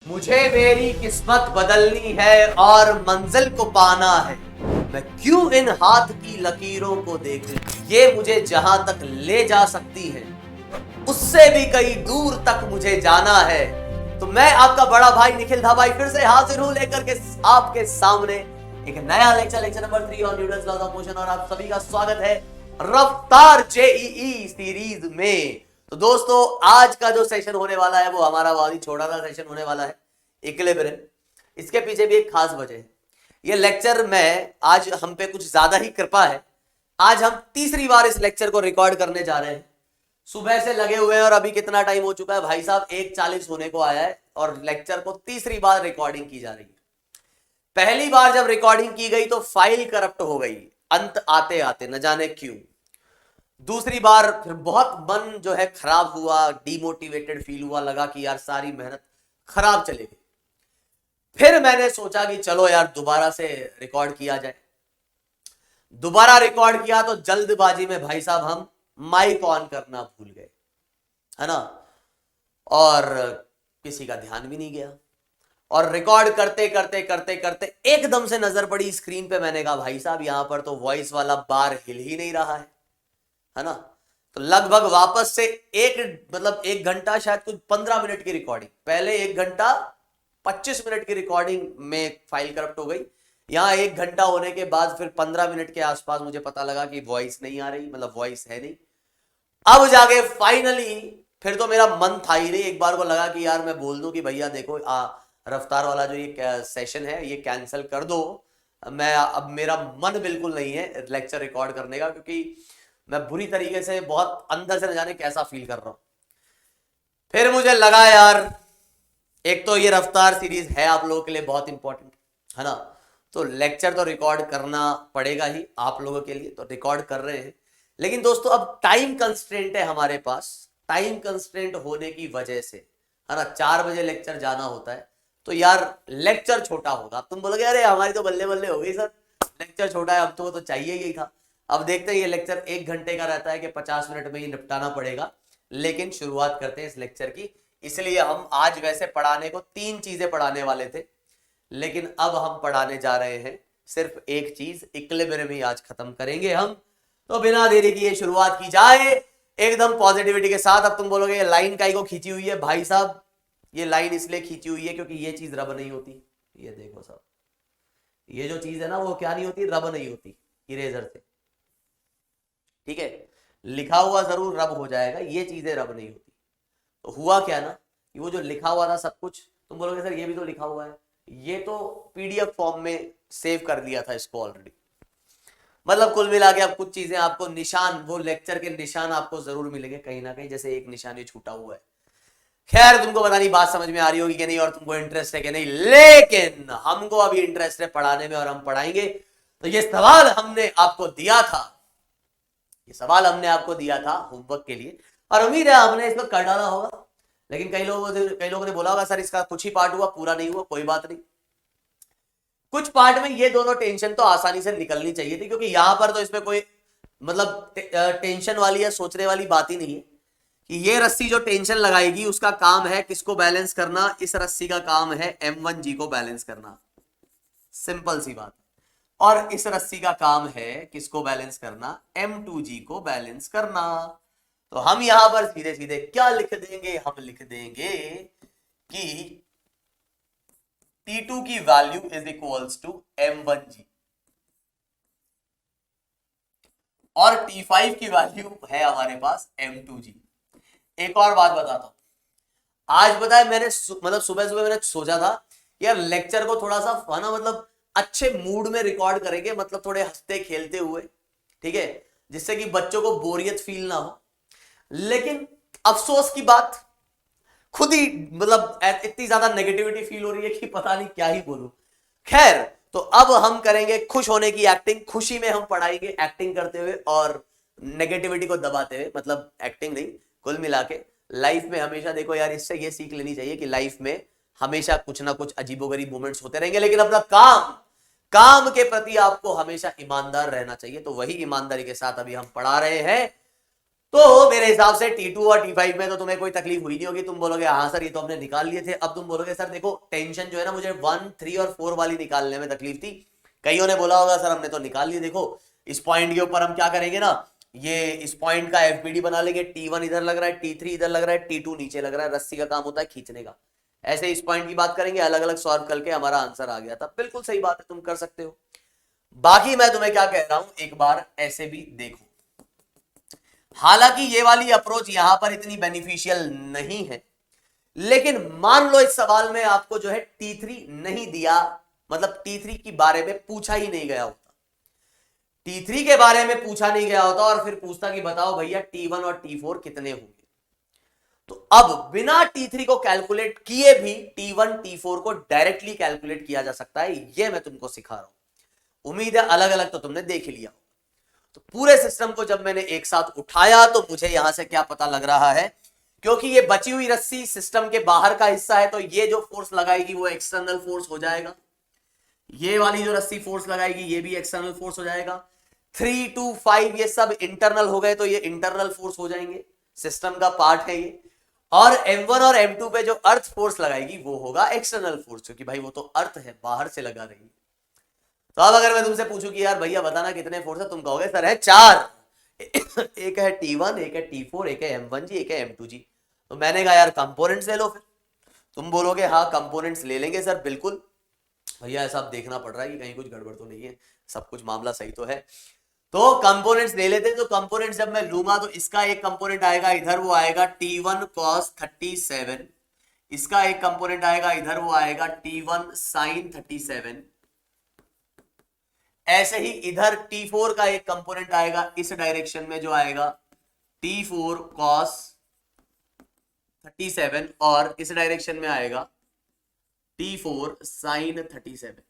मुझे मेरी किस्मत बदलनी है और मंजिल को पाना है। मैं क्यों इन हाथ की लकीरों को देखूं, ये मुझे जहां तक ले जा सकती है उससे भी कहीं दूर तक मुझे जाना है। तो मैं आपका बड़ा भाई निखिल धाबाई फिर से हाजिर हूं लेकर के आपके सामने एक नया lecture number 3 on Newton's laws of motion. और आप सभी का स्वागत है रफ्तार जेईई सीरीज में। तो दोस्तों आज का जो सेशन होने वाला है वो हमारा बहुत ही छोटा सा सेशन होने वाला है, इक्विलिब्रियम। इसके पीछे भी एक खास वजह है। ये लेक्चर में आज हम पे कुछ ज्यादा ही कृपा है। आज हम तीसरी बार इस लेक्चर को रिकॉर्ड करने जा रहे हैं। सुबह से लगे हुए हैं और अभी कितना टाइम हो चुका है भाई साहब, 1:40 होने को आया है और लेक्चर को तीसरी बार रिकॉर्डिंग की जा रही है। पहली बार जब रिकॉर्डिंग की गई तो फाइल करप्ट हो गई अंत आते आते, न जाने क्यों। दूसरी बार फिर बहुत मन जो है खराब हुआ, डीमोटिवेटेड फील हुआ, लगा कि यार सारी मेहनत खराब चलेगी। फिर मैंने सोचा कि चलो यार दोबारा से रिकॉर्ड किया जाए। दोबारा रिकॉर्ड किया तो जल्दबाजी में भाई साहब हम माइक ऑन करना भूल गए, है ना, और किसी का ध्यान भी नहीं गया। और रिकॉर्ड करते करते करते करते एकदम से नजर पड़ी स्क्रीन पे। मैंने कहा भाई साहब यहां पर तो वॉइस वाला बार हिल ही नहीं रहा है ना। तो लगभग वापस से एक घंटा, शायद कुछ 15 मिनट की रिकॉर्डिंग, पहले 1 घंटा 25 मिनट की रिकॉर्डिंग में फाइल करप्ट हो गई। यहां 1 घंटा होने के बाद फिर 15 मिनट के आसपास मुझे पता लगा कि वॉइस नहीं आ रही, मतलब वॉइस है नहीं। अब जाके फाइनली फिर तो मेरा मन था ही नहीं, एक बार को लगा कि यार मैं बोल दूं कि भैया देखो रफ्तार वाला जो ये सेशन है ये कैंसिल कर दो। अब मेरा मन बिल्कुल नहीं है लेक्चर रिकॉर्ड करने का, क्योंकि मैं बुरी तरीके से बहुत अंदर से न जाने कैसा फील कर रहा हूं। फिर मुझे लगा यार एक तो ये रफ्तार सीरीज है आप लोगों के लिए बहुत इंपॉर्टेंट, है ना, तो लेक्चर तो रिकॉर्ड करना पड़ेगा ही आप लोगों के लिए, तो रिकॉर्ड कर रहे हैं। लेकिन दोस्तों अब टाइम कंस्ट्रेंट है हमारे पास। टाइम कंस्ट्रेंट होने की वजह से, है ना, 4 बजे लेक्चर जाना होता है, तो यार लेक्चर छोटा होगा। तुम बोलोगे अरे हमारी तो बल्ले बल्ले हो गई सर, लेक्चर छोटा है, अब तो चाहिए ही था। अब देखते हैं ये लेक्चर 1 घंटे का रहता है कि 50 मिनट में ही निपटाना पड़ेगा। लेकिन शुरुआत करते हैं इस लेक्चर की। इसलिए हम आज वैसे पढ़ाने को 3 चीजें पढ़ाने वाले थे, लेकिन अब हम पढ़ाने जा रहे हैं सिर्फ एक चीज, इक्विलिब्रियम ही आज खत्म करेंगे हम। तो बिना देरी किए शुरुआत की जाए एकदम पॉजिटिविटी के साथ। अब तुम बोलोगे ये लाइन काई को खींची हुई है भाई साहब, ये लाइन इसलिए खींची हुई है क्योंकि ये चीज रब नहीं होती। ये देखो साहब, ये जो चीज है ना वो क्या नहीं होती, रब नहीं होती इरेजर से, ठीक है। लिखा हुआ जरूर रब हो जाएगा, ये चीजें रब नहीं होती। तो हुआ क्या ना कि वो जो लिखा हुआ था सब कुछ, तुम बोलोगे सर ये भी तो लिखा हुआ है, ये तो पीडीएफ फॉर्म में सेव कर दिया था इसको ऑलरेडी। मतलब कुल मिला के अब कुछ चीजें आपको निशान, वो लेक्चर के निशान आपको जरूर मिलेंगे कहीं ना कहीं, जैसे एक निशान ये छूटा हुआ है। खैर तुमको पता नहीं बात समझ में आ रही होगी कि नहीं और तुमको इंटरेस्ट है कि नहीं, लेकिन हमको अभी इंटरेस्ट है पढ़ाने में और हम पढ़ाएंगे। तो ये सवाल हमने आपको दिया था, ये सवाल हमने आपको दिया था होमवर्क के लिए, और उम्मीद है आपने इसको कर डाला होगा। लेकिन कई लोगों ने बोला होगा सर इसका कुछ ही पार्ट हुआ, पूरा नहीं हुआ। कोई बात नहीं, कुछ पार्ट में ये दोनों टेंशन तो आसानी से निकलनी चाहिए थी, क्योंकि यहां पर तो इसमें कोई मतलब टेंशन वाली या सोचने वाली बात ही नहीं है कि ये रस्सी जो टेंशन लगाएगी उसका काम है किसको बैलेंस करना। इस रस्सी का काम है M1G को बैलेंस करना, सिंपल सी बात। और इस रस्सी का काम है किसको बैलेंस करना, M2G को बैलेंस करना। तो हम यहां पर सीधे सीधे क्या लिख देंगे, हम लिख देंगे कि T2 की value is equals to M1G और T5 की वैल्यू है हमारे पास M2G। एक और बात बताता हूं, आज बताया मैंने मतलब सुबह मैंने सोचा था यार लेक्चर को थोड़ा सा ना मतलब अच्छे मूड में रिकॉर्ड करेंगे, मतलब थोड़े हंसते खेलते हुए, ठीक है, जिससे कि बच्चों को बोरियत फील ना हो। लेकिन अफसोस की बात, खुद ही मतलब इतनी ज्यादा नेगेटिविटी फील हो रही है कि पता नहीं क्या ही बोलूं। खैर तो अब हम करेंगे खुश होने की एक्टिंग, खुशी में हम पढ़ाएंगे एक्टिंग करते हुए और नेगेटिविटी को दबाते हुए, मतलब एक्टिंग नहीं, कुल मिला के लाइफ में हमेशा देखो यार, इससे ये सीख लेनी चाहिए कि लाइफ में हमेशा कुछ ना कुछ अजीबोगरीब मोमेंट्स होते रहेंगे, लेकिन अपना काम के प्रति आपको हमेशा ईमानदार रहना चाहिए। तो वही ईमानदारी के साथ अभी हम पढ़ा रहे हैं तो मेरे हिसाब से T2 और T5 में तो तुम्हें कोई तकलीफ हुई नहीं होगी, तुम बोलोगे हाँ सर ये तो हमने निकाल लिए थे। अब तुम बोलोगे सर देखो टेंशन जो है ना मुझे 1, 3 और 4 वाली निकालने में तकलीफ थी। कईयों ने बोला होगा सर हमने तो निकाल लिए, देखो इस पॉइंट के ऊपर हम क्या करेंगे ना, ये इस पॉइंट का एफबीडी बना लेंगे, T1 इधर लग रहा है, T3 इधर लग रहा है, T2 नीचे लग रहा है, रस्सी का काम होता है खींचने का। ऐसे इस पॉइंट की बात करेंगे, अलग अलग सॉल्व करके हमारा आंसर आ गया था। बिल्कुल सही बात है, तुम कर सकते हो। बाकी मैं तुम्हें क्या कह रहा हूं, एक बार ऐसे भी देखो। हालांकि ये वाली अप्रोच यहां पर इतनी बेनिफिशियल नहीं है, लेकिन मान लो इस सवाल में आपको जो है T3 नहीं दिया, मतलब T3 के बारे में पूछा ही नहीं गया होता, T3 के बारे में पूछा नहीं गया होता और फिर पूछता कि बताओ भैया T1 और T4 कितने होंगे, तो अब बिना T3 को कैलकुलेट किए भी T1 T4 को डायरेक्टली कैलकुलेट किया जा सकता है। यह मैं तुमको सिखा रहा हूं, उम्मीद है अलग अलग तो तुमने देख ही लिया। तो पूरे सिस्टम को जब मैंने एक साथ उठाया तो मुझे यहां से क्या पता लग रहा है, क्योंकि ये बची हुई रस्सी सिस्टम के बाहर का हिस्सा है, तो ये जो फोर्स लगाएगी वो एक्सटर्नल फोर्स हो जाएगा। ये वाली जो रस्सी फोर्स लगाएगी ये भी एक्सटर्नल फोर्स हो जाएगा। 3 2 5 ये सब इंटरनल हो गए, तो ये इंटरनल फोर्स हो जाएंगे, सिस्टम का पार्ट है ये। और M1 और M2 पे जो अर्थ फोर्स लगाएगी वो होगा एक्सटर्नल फोर्स, क्योंकि भाई वो तो अर्थ है, बाहर से लगा रही है। तो अब अगर मैं तुमसे पूछूं कि यार भैया बताना कितने फोर्स है, तुम कहोगे सर है 4। एक है T1, एक है T4, एक है M1 जी, एक है M2 जी। तो मैंने कहा यार कंपोनेंट्स ले लो फिर। तुम बोलोगे हाँ कंपोनेंट्स ले लेंगे सर, बिल्कुल भैया ऐसा अब देखना पड़ रहा है कि कहीं कुछ गड़बड़ तो नहीं है, सब कुछ मामला सही तो है। तो कंपोनेंट्स ले लेते हैं। तो कंपोनेंट्स जब मैं लूंगा तो इसका एक कंपोनेंट आएगा इधर, वो आएगा T1 cos 37। इसका एक कंपोनेंट आएगा इधर, वो आएगा T1 sin 37। ऐसे ही इधर T4 का एक कंपोनेंट आएगा इस डायरेक्शन में, जो आएगा T4 cos 37, और इस डायरेक्शन में आएगा T4 sin 37।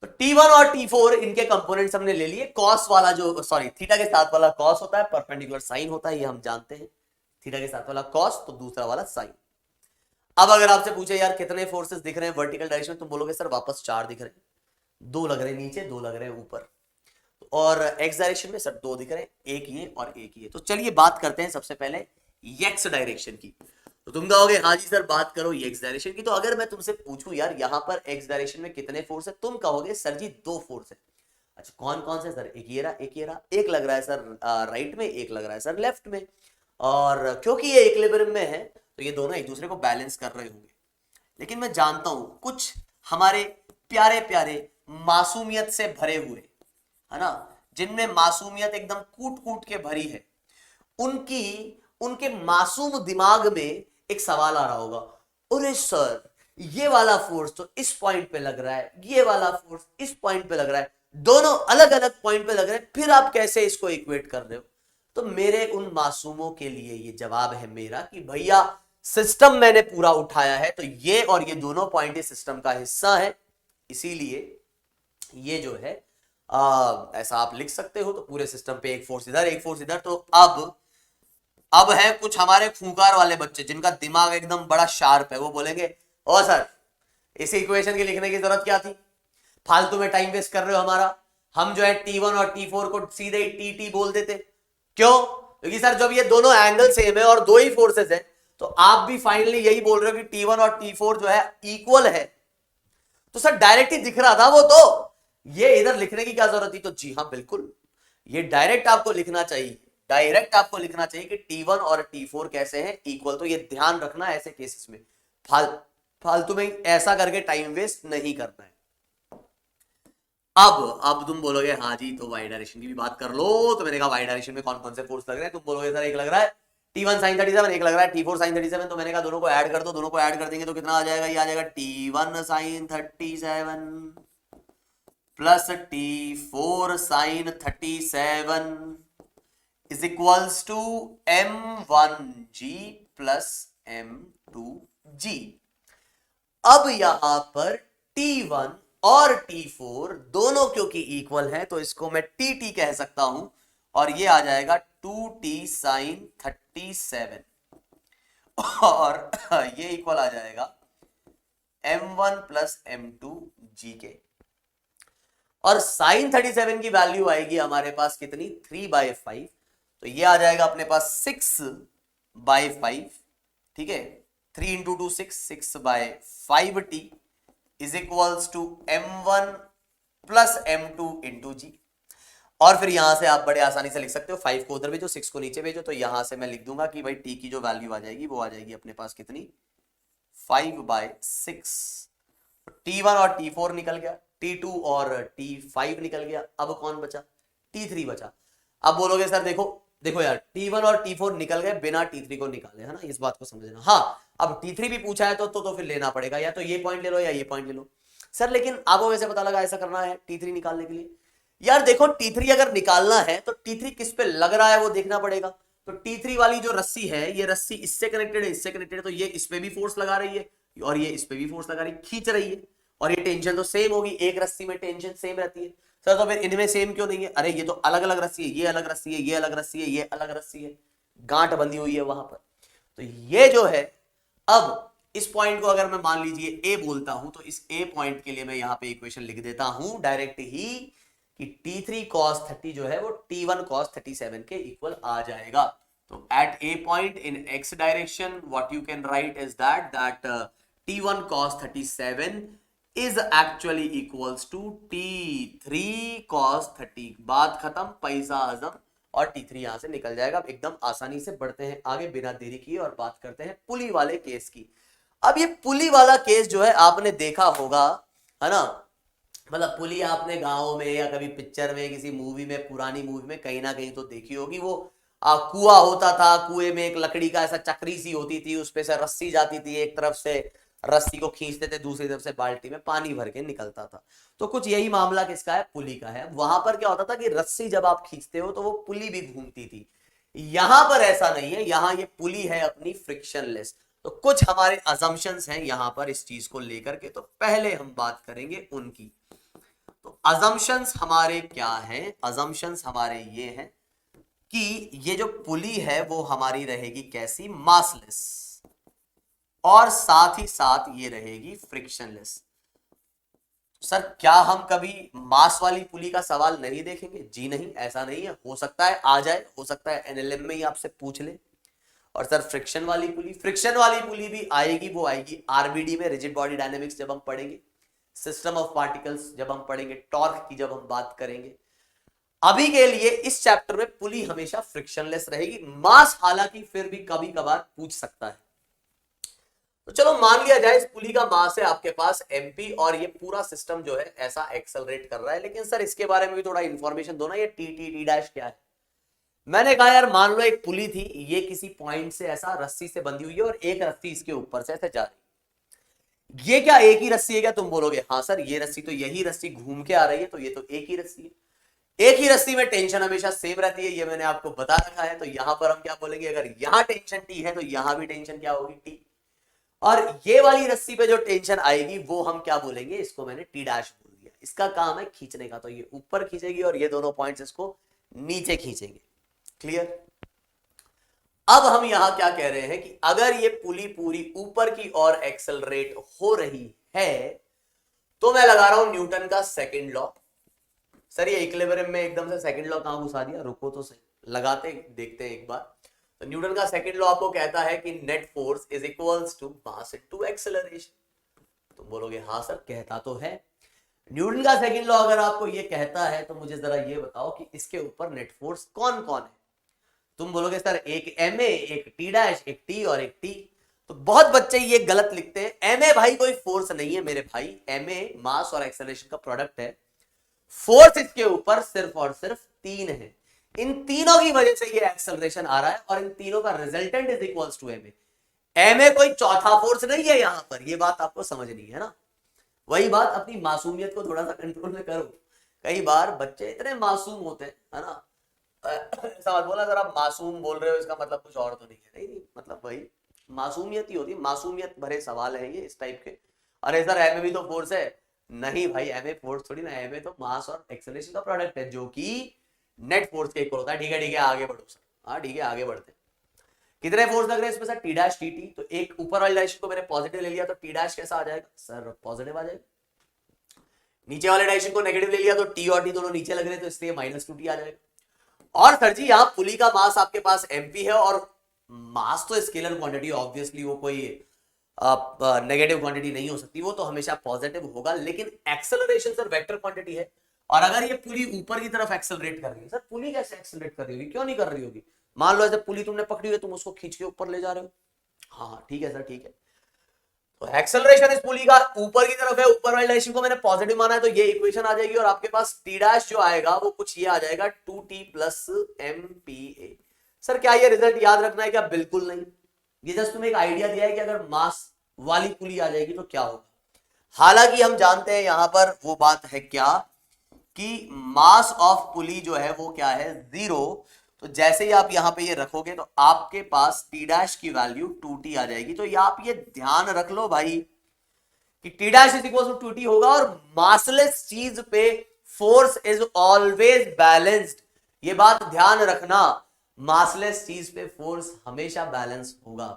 तो T1 और T4 इनके कंपोनेंट्स हमने ले लिए। कॉस वाला जो सॉरी थीटा के साथ वाला कॉस होता है, परपेंडिकुलर साइन होता है, ये हम जानते हैं। थीटा के साथ वाला कॉस तो दूसरा वाला साइन। अब अगर आपसे पूछे यार कितने फोर्सेस दिख रहे हैं वर्टिकल डायरेक्शन में, तुम बोलोगे सर वापस 4 दिख रहे हैं, 2 लग रहे हैं नीचे, 2 लग रहे हैं ऊपर, और एक्स डायरेक्शन में सर 2 दिख रहे हैं, एक ये और एक ये। तो चलिए बात करते हैं सबसे पहले एक्स डायरेक्शन की। तो तुम कहोगे हाँ जी सर बात करो एक्स डायरेक्शन की। तो अगर मैं तुमसे पूछूं यार यहां पर एक्स डायरेक्शन में कितने फोर्स है, तुम कहोगे सर जी 2 फोर्स है। अच्छा कौन कौन से सर, एक ये रहा, एक ये रहा, एक लग रहा है सर राइट में, एक लग रहा है सर लेफ्ट में। और क्योंकि ये इक्विलिब्रियम में है तो ये दोनों एक दूसरे को बैलेंस कर रहे होंगे। लेकिन मैं जानता हूं कुछ हमारे प्यारे प्यारे मासूमियत से भरे हुए, है ना, जिनमें मासूमियत एकदम कूट कूट के भरी है, उनकी उनके मासूम दिमाग में एक सवाल आ रहा होगा, अरे सर ये वाला फोर्स तो इस पॉइंट पे लग रहा है, ये वाला फोर्स इस पॉइंट पे लग रहा है, दोनों अलग अलग पॉइंट पे लग रहे हैं, फिर आप कैसे इसको इक्वेट कर रहे हो। तो मेरे उन मासूमों के लिए ये जवाब है मेरा कि भैया सिस्टम मैंने पूरा उठाया है, तो ये और ये दोनों पॉइंट इस सिस्टम का हिस्सा है, इसीलिए ये जो है ऐसा आप लिख सकते हो। तो पूरे सिस्टम पे एक फोर्स इधर एक फोर्स इधर। तो अब है कुछ हमारे खूंखार वाले बच्चे जिनका दिमाग एकदम बड़ा शार्प है, वो बोलेंगे ओ सर इस इक्वेशन के लिखने की जरूरत क्या थी, फालतू में टाइम वेस्ट कर रहे हो हमारा। हम जो है T1 और T4 को सीधे ही TT बोल देते। क्यों, क्योंकि सर जब ये दोनों एंगल सेम है और दो ही फोर्सेस है, तो आप भी फाइनली यही बोल रहे हो कि T1 और T4 जो है इक्वल है। तो सर डायरेक्ट ही दिख रहा था वो, तो ये इधर लिखने की क्या जरूरत थी। तो जी हाँ बिल्कुल, ये डायरेक्ट आपको लिखना चाहिए, डायरेक्ट आपको लिखना चाहिए कि T1 और T4 कैसे हैं, इक्वल। तो ये ध्यान रखना ऐसे केसेस में, फालतू में ऐसा करके टाइम वेस्ट नहीं करना है। अब तुम बोलोगे हाँ जी तो वाई डायरेक्शन की भी बात कर लो। तो मैंने कहा वाई डायरेक्शन में कौन कौन से फोर्स लग रहे हैं। तुम बोलोगे सर एक लग रहा है T1 sin 37, एक लग रहा है T4 sin 37। तो मैंने कहा दोनों को ऐड कर दो, दोनों को ऐड कर देंगे तो कितना आ जाएगा, ये आ जाएगा T1 sin 37 plus T4 sin 37 is equals to M1G plus M2G। अब यहां पर T1 और T4 दोनों क्योंकि इक्वल है तो इसको मैं TT कह सकता हूं, और ये आ जाएगा 2T sin 37, और ये इक्वल आ जाएगा M1 प्लस M2G के। और साइन 37 की वैल्यू आएगी हमारे पास कितनी, 3/5, तो ये आ जाएगा अपने पास 6/5, ठीक है, 3 into 2 6/5t is equals to m1 plus m2 into G. और फिर यहां से आप बड़े आसानी से लिख सकते हो, 5 को उधर भेजो 6 को नीचे भेजो, तो यहां से मैं लिख दूंगा कि भाई t की जो वैल्यू आ जाएगी वो आ जाएगी अपने पास कितनी, 5/6। T1 और T4 निकल गया, T2 और T5 निकल गया, अब कौन बचा, T3 बचा। अब बोलोगे सर देखो देखो यार, T1 और T4 निकल गए बिना T3 को निकाले, है ना, इस बात को समझना। हाँ, अब T3 भी पूछा है तो फिर लेना पड़ेगा, या तो ये पॉइंट ले लो या ये पॉइंट ले लो। सर लेकिन आपको वैसे पता लगा ऐसा करना है T3 निकालने के लिए। यार देखो T3 अगर निकालना है तो T3 किस पे लग रहा है वो देखना पड़ेगा। तो T3 वाली जो रस्सी है, ये रस्सी इससे कनेक्टेड है, इससे कनेक्टेड है, तो ये इस पे भी फोर्स लगा रही है और ये इस पे भी फोर्स लगा रही है, खींच रही है, और ये टेंशन तो सेम होगी, एक रस्सी में टेंशन सेम रहती है। सर तो फिर इनमें सेम क्यों नहीं है, अरे ये तो अलग अलग रस्सी है, ये अलग रस्सी है, ये अलग रस्सी है, ये अलग रस्सी है, गांठ बंधी हुई है वहां पर। तो ये जो है, अब इस पॉइंट को अगर मैं मान लीजिए ए बोलता हूं, तो इस ए पॉइंट के लिए मैं यहां पे इक्वेशन लिख देता हूं डायरेक्ट ही कि T3 cos 30 जो है वो T1 cos 37 के इक्वल आ जाएगा। तो at a point in x direction what you can write is that T1 cos 37 is actually equals to T3 cos 30। बात खत्म, पैसा हजम, और T3 यहां से निकल जाएगा। एकदम आसानी से बढ़ते हैं आगे बिना देरी किए और बात करते हैं पुली वाले केस की। अब ये पुली वाला केस जो है आपने देखा होगा, है ना, मतलब पुली आपने गांव में या कभी पिक्चर में, किसी मूवी में, पुरानी मूवी में कहीं ना कहीं तो देखी होगी। वो कुआं होता था, कुएं में एक लकड़ी का ऐसा चक्री सी होती थी, उस पे से रस्सी जाती थी, एक तरफ से रस्सी को खींचते थे, दूसरी तरफ से बाल्टी में पानी भर के निकलता था। तो कुछ यही मामला किसका है, पुली का है। वहां पर क्या होता था कि रस्सी जब आप खींचते हो तो वो पुली भी घूमती थी। यहां पर ऐसा नहीं है, यहां ये पुली है अपनी फ्रिक्शनलेस। तो कुछ हमारे अजम्पशंस हैं यहां पर इस चीज को लेकर के, तो पहले हम बात करेंगे उनकी। तो अजम्पशंस हमारे क्या हैं, अजम्पशंस हमारे ये हैं कि ये जो पुली है वो हमारी रहेगी कैसी, मासलेस, और साथ ही साथ ये रहेगी फ्रिक्शनलेस। सर क्या हम कभी मास वाली पुली का सवाल नहीं देखेंगे, जी नहीं, ऐसा नहीं है, हो सकता है आ जाए, हो सकता है एनएलएम में ही आपसे पूछ ले। और सर फ्रिक्शन वाली पुली, फ्रिक्शन वाली पुली भी आएगी, वो आएगी आरबीडी में, रिजिड बॉडी डायनेमिक्स जब हम पढ़ेंगे, सिस्टम ऑफ पार्टिकल्स जब हम पढ़ेंगे, टॉर्क की जब हम बात करेंगे। अभी के लिए इस चैप्टर में पुली हमेशा फ्रिक्शनलेस रहेगी। मास हालांकि फिर भी कभी कभार पूछ सकता है। तो चलो मान लिया जाए इस पुली का मास है आपके पास mp, और ये पूरा सिस्टम जो है ऐसा एक्सेलरेट कर रहा है। लेकिन सर इसके बारे में भी थोड़ा इंफॉर्मेशन दो ना, ये टी डैश क्या है। मैंने कहा यार मान लो एक पुली थी, ये किसी पॉइंट से ऐसा रस्सी से बंधी हुई है और एक रस्सी इसके ऊपर से ऐसे जा रही है। ये क्या एक ही रस्सी है क्या, तुम बोलोगे हाँ सर ये रस्सी तो, यही रस्सी घूम के आ रही है, तो ये तो एक ही रस्सी है। एक ही रस्सी में टेंशन हमेशा सेम रहती है, ये मैंने आपको बता रखा है। तो यहां पर हम क्या बोलेंगे, अगर यहां टेंशन टी है तो यहां भी टेंशन क्या होगी, टी। और ये वाली रस्सी पे जो टेंशन आएगी वो हम क्या बोलेंगे, इसको मैंने टी डैश बोल दिया। इसका काम है खींचने का, तो ये ऊपर खींचेगी और ये दोनों पॉइंट्स इसको नीचे खींचेंगे। क्लियर। अब हम यहां क्या कह रहे हैं कि अगर ये पुली पूरी ऊपर की ओर एक्सेलरेट हो रही है तो मैं लगा रहा हूं न्यूटन का सेकंड लॉ। सर ये इक्विलिब्रियम में एकदम से सेकंड लॉ कहां घुसा दिया, रुको तो सही, लगाते देखते हैं एक बार। तो न्यूटन का सेकंड लॉ आपको कहता है कि net force is equals to mass into acceleration. तुम बोलोगे हाँ सर कहता तो है। न्यूटन का सेकंड लॉ अगर आपको ये कहता है तो मुझे जरा ये बताओ कि इसके ऊपर नेट फोर्स कौन कौन है। तुम बोलोगे सर एक एम ए, एक टी डैश, एक टी और एक टी। तो बहुत बच्चे ये गलत लिखते हैं, एम ए भाई कोई फोर्स नहीं है मेरे भाई, एम ए मास और एक्सेलरेशन का प्रोडक्ट है। फोर्स इसके ऊपर सिर्फ और सिर्फ 3 है। इन तीनों की वजह से ये एक्सेलरेशन आ रहा है और इन तीनों का resultant is equals to M A. M A कोई चौथा फोर्स नहीं है यहां पर, ये बात आपको समझनी है ना। वही बात, अपनी मासूमियत को थोड़ा सा कंट्रोल में करो। कई बार बच्चे इतने मासूम होते हैं, है ना, ऐसा मत बोला सर आप मासूम बोल रहे हो इसका मतलब कुछ और तो नहीं है। नहीं, मतलब वही मासूमियत ही होती है, मासूमियत भरे सवाल है ये इस टाइप के। अरे सर एम ए भी तो फोर्स है, नहीं भाई एम ए फोर्स थोड़ी ना, एम ए तो मास और एक्सेलरेशन का प्रोडक्ट है जो कि नेट फोर्स के इक्वल होता है। ठीक है आगे बढ़ो सर, हाँ ठीक है आगे बढ़ते हैं। कितने फोर्स लग रहे हैं इसमें sir, T dash T T. तो एक ऊपर वाली डायरेक्शन को मैंने पॉजिटिव ले लिया तो टी डैश कैसा आ जाएगा सर, पॉजिटिव आ जाएगा। नीचे वाले डायरेक्शन को नेगेटिव ले लिया तो टी और टी दोनों नीचे लग रहे हैं, तो इसलिए -2t आ जाएगा। और सर जी यहां पुली का मास आपके पास mp है, और मास तो स्केलर क्वांटिटी, ऑब्वियसली वो कोई नेगेटिव क्वांटिटी नहीं हो सकती, वो तो हमेशा पॉजिटिव होगा। लेकिन एक्सेलरेशन सर वेक्टर क्वांटिटी है, और अगर ये पुली ऊपर की तरफ एक्सेलरेट कर रही है, सर पुली कैसे एक्सेलरेट कर रही होगी, क्यों नहीं कर रही होगी? मान लो ऐसे पुली तुमने पकड़ी हुई है, तुम उसको खींच के ऊपर ले जा रहे हो, हाँ ठीक है सर, ठीक है। तो एक्सेलरेशन इस पुली का ऊपर की तरफ है, ऊपर वाली डायरेक्शन को मैंने पॉजिटिव माना है, तो ये इक्वेशन आ जाएगी, और आपके पास टी डैश जो आएगा वो कुछ ये आ जाएगा 2t प्लस MPa। सर क्या ये रिजल्ट याद रखना है क्या? बिल्कुल नहीं, ये जस्ट तुम्हें एक आइडिया दिया है कि अगर मास वाली पुली आ जाएगी तो क्या होगा। हालांकि हम जानते हैं यहां पर वो बात है क्या कि मास ऑफ पुली जो है वो क्या है, 0। तो जैसे ही आप यहां पे ये रखोगे तो आपके पास टी डैश की वैल्यू 2t आ जाएगी। तो ये आप ये ध्यान रख लो भाई कि T dash is equal to 2t होगा, और मासलेस चीज पे फोर्स इज ऑलवेज बैलेंस्ड। ये बात ध्यान रखना, मासलेस चीज पे फोर्स हमेशा बैलेंस होगा।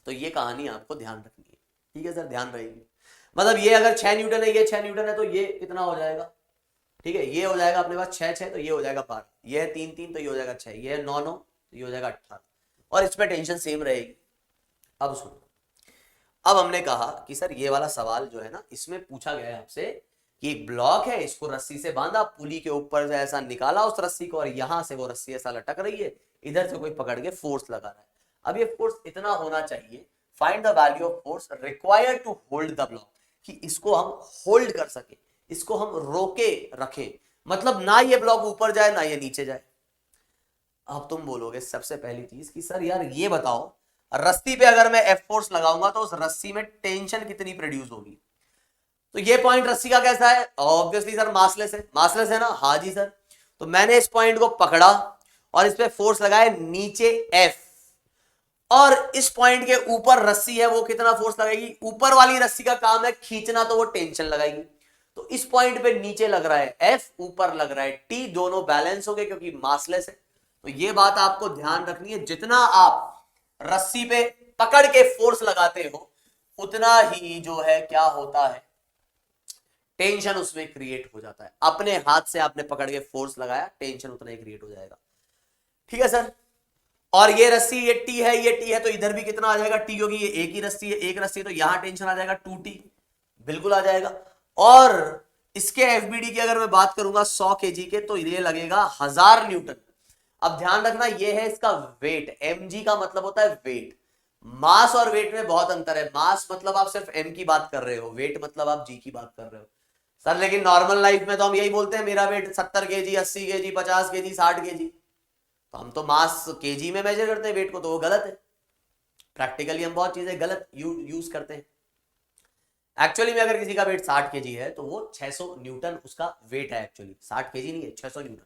तो ये कहानी आपको ध्यान रखनी है, ठीक है सर, ध्यान रहेगी। मतलब ये अगर 6 न्यूटन है, ये 6 न्यूटन है, तो ये कितना हो जाएगा, ठीक है, ये हो जाएगा अपने पास 6 तो ये हो जाएगा 12, ये है 3 तो ये हो जाएगा 6, ये है 9 तो ये हो जाएगा 18, और इस पर टेंशन सेम रहेगी। अब सुनो, अब हमने कहा कि सर ये वाला सवाल जो है ना, इसमें पूछा गया है आपसे कि एक ब्लॉक है, इसको रस्सी से बांधा, पुली के ऊपर से ऐसा निकाला उस रस्सी को, और यहां से वो रस्सी ऐसा लटक रही है, इधर से कोई पकड़ के फोर्स लगा रहा है। अब ये फोर्स इतना होना चाहिए, find the value of force required to hold the block, कि इसको हम होल्ड कर सके, इसको हम रोके रखें, मतलब ना ये ब्लॉक ऊपर जाए ना ये नीचे जाए। अब तुम बोलोगे सबसे पहली चीज कि सर यार ये बताओ, रस्सी पे अगर मैं एफ फोर्स लगाऊंगा तो उस रस्सी में टेंशन कितनी प्रोड्यूस होगी? तो ये पॉइंट रस्सी का कैसा है? ऑब्वियसली सर मासलेस है, मासलेस है ना, हाँ जी सर। तो मैंने इस पॉइंट को पकड़ा और इस पे फोर्स लगाया नीचे एफ, और इस पॉइंट के ऊपर रस्सी है, वो कितना फोर्स लगाएगी? ऊपर वाली रस्सी का काम है खींचना, तो वो टेंशन लगाएगी। तो इस पॉइंट पे नीचे लग रहा है एफ, ऊपर लग रहा है टी, दोनों बैलेंस हो गए क्योंकि मासलेस है। तो ये बात आपको ध्यान रखनी है, जितना आप रस्सी पे पकड़ के फोर्स लगाते हो उतना ही जो है क्या होता है, टेंशन उसमें क्रिएट हो जाता है। अपने हाथ से आपने पकड़ के फोर्स लगाया, टेंशन उतना ही क्रिएट हो जाएगा, ठीक है सर। और ये रस्सी, ये टी है, ये टी है, तो इधर भी कितना आ जाएगा टी, क्योंकि ये एक ही रस्सी है, एक रस्सी, तो यहां टेंशन आ जाएगा 2t, बिल्कुल आ जाएगा। और इसके एफबीडी की अगर मैं बात करूंगा 100 kg के, तो ये लगेगा 1000 न्यूटन। अब ध्यान रखना, ये है इसका वेट, mg का मतलब होता है वेट। मास और वेट में बहुत अंतर है, मास मतलब आप सिर्फ m की बात कर रहे हो, वेट मतलब आप g की बात कर रहे हो सर। लेकिन नॉर्मल लाइफ में तो हम यही बोलते हैं मेरा wait 70 kg, 80 kg, 50 kg, 60 kg, तो हम तो मास केजी में मेजर करते हैं वेट को, तो वो गलत है। प्रैक्टिकली हम बहुत चीजें गलत यूज करते हैं। एक्चुअली में अगर किसी का वेट 60 kg है तो वो 600 न्यूटन उसका वेट है, एक्चुअली 60 kg नहीं है, 600 न्यूटन।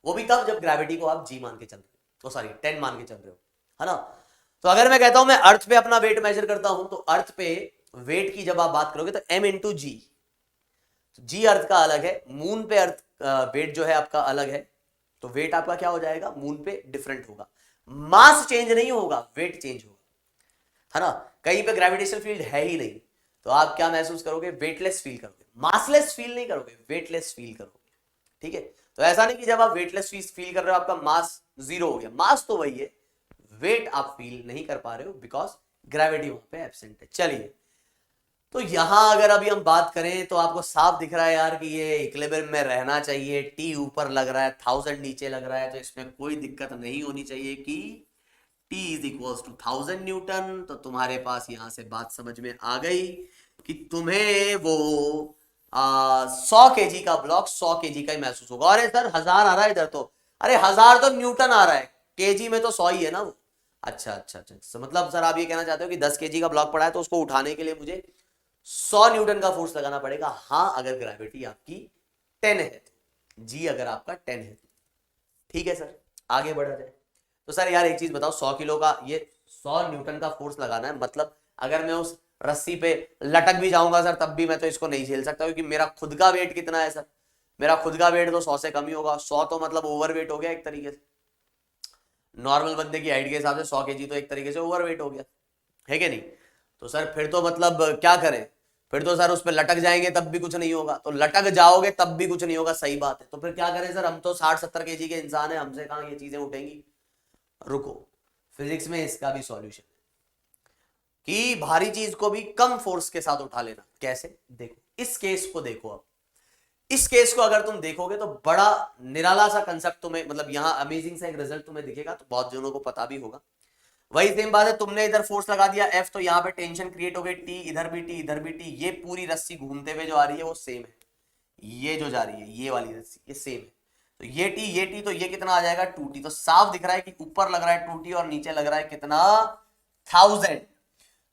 वो भी तब जब ग्रेविटी को आप जी मान के चल रहे हो, सॉरी 10 मान के चल रहे हो, है ना। तो अगर मैं कहता हूं मैं अर्थ पे अपना वेट मेजर करता हूं, तो अर्थ पे वेट की जब आप बात करोगे तो m इंटू जी, जी अर्थ का अलग है, मून पे अर्थ वेट जो है आपका अलग है, तो वेट आपका क्या हो जाएगा, मून पे डिफरेंट होगा। मास चेंज नहीं होगा, वेट चेंज होगा, है ना। कहीं पे ग्रेविटेशनल फील्ड है ही नहीं, तो आप क्या महसूस करोगे, वेटलेस फील करोगे, मासलेस फील नहीं करोगे, वेटलेस फील करोगे, ठीक है। तो ऐसा नहीं कि जब आप वेटलेस फील कर रहे हो आपका मास 0 हो गया, मास तो वही है, वेट आप फील नहीं कर पा रहे हो बिकॉज ग्रेविटी वहां पे एब्सेंट है। चलिए, तो यहां अगर अभी हम बात करें तो आपको साफ दिख रहा है यार कि ये इक्विलिब्रियम में रहना चाहिए, टी ऊपर लग रहा है, 1000 नीचे लग रहा है, तो इसमें कोई दिक्कत नहीं होनी चाहिए कि T is equal to 1000 newton. तो तुम्हारे पास यहां से बात समझ में आ गई कि तुम्हें वो 100 kg का ब्लॉक 100 kg का ही महसूस होगा। अरे सर 1000 आ रहा है इधर, तो अरे 1000 तो न्यूटन आ रहा है, केजी में तो 100 ही है ना वो। अच्छा अच्छा अच्छा, मतलब सर आप ये कहना चाहते हो कि 10 kg का ब्लॉक पड़ा है तो उसको उठाने के लिए मुझे 100 न्यूटन का फोर्स लगाना पड़ेगा। हाँ, अगर ग्रेविटी आपकी 10 है तो, जी अगर आपका 10 है तो, ठीक है सर। आगे बढ़ा जाए तो सर यार एक चीज बताओ, 100 किलो का ये 100 न्यूटन का फोर्स लगाना है, मतलब अगर मैं उस रस्सी पे लटक भी जाऊंगा सर तब भी मैं तो इसको नहीं झेल सकता, क्योंकि मेरा खुद का वेट कितना है सर, मेरा खुद का वेट तो 100 से कम ही होगा। 100 तो मतलब ओवरवेट हो गया एक तरीके से, नॉर्मल बंदे की हाइट के हिसाब से 100 kg तो एक तरीके से ओवरवेट हो गया, है कि नहीं। तो सर फिर तो मतलब क्या करें, फिर तो सर उस पर लटक जाएंगे तब भी कुछ नहीं होगा, तो लटक जाओगे तब भी कुछ नहीं होगा, सही बात है। तो फिर क्या करें सर, हम तो 60-70 केजी के इंसान हैं, हमसे कहां ये चीजें उठेंगी। रुको, फिजिक्स में इसका भी सॉल्यूशन है कि भारी चीज को भी कम फोर्स के साथ उठा लेना। कैसे, देखो इस केस को देखो। अब इस केस को अगर तुम देखोगे तो बड़ा निराला सा कंसेप्ट तुम्हें, मतलब यहां अमेजिंग सा एक रिजल्ट तुम्हें दिखेगा, तो बहुत जनों को पता भी होगा। वही सेम बात है, तुमने इधर फोर्स लगा दिया F, तो यहाँ पे टेंशन क्रिएट हो गई T, इधर भी T, इधर भी T, ये पूरी रस्सी घूमते हुए जो आ रही है वो सेम है। ये जो जा रही है ये वाली रस्सी ये सेम है, तो ये T, तो ये कितना आ जाएगा 2T। तो साफ दिख रहा है कि ऊपर लग रहा है 2T और नीचे लग रहा है कितना 1000।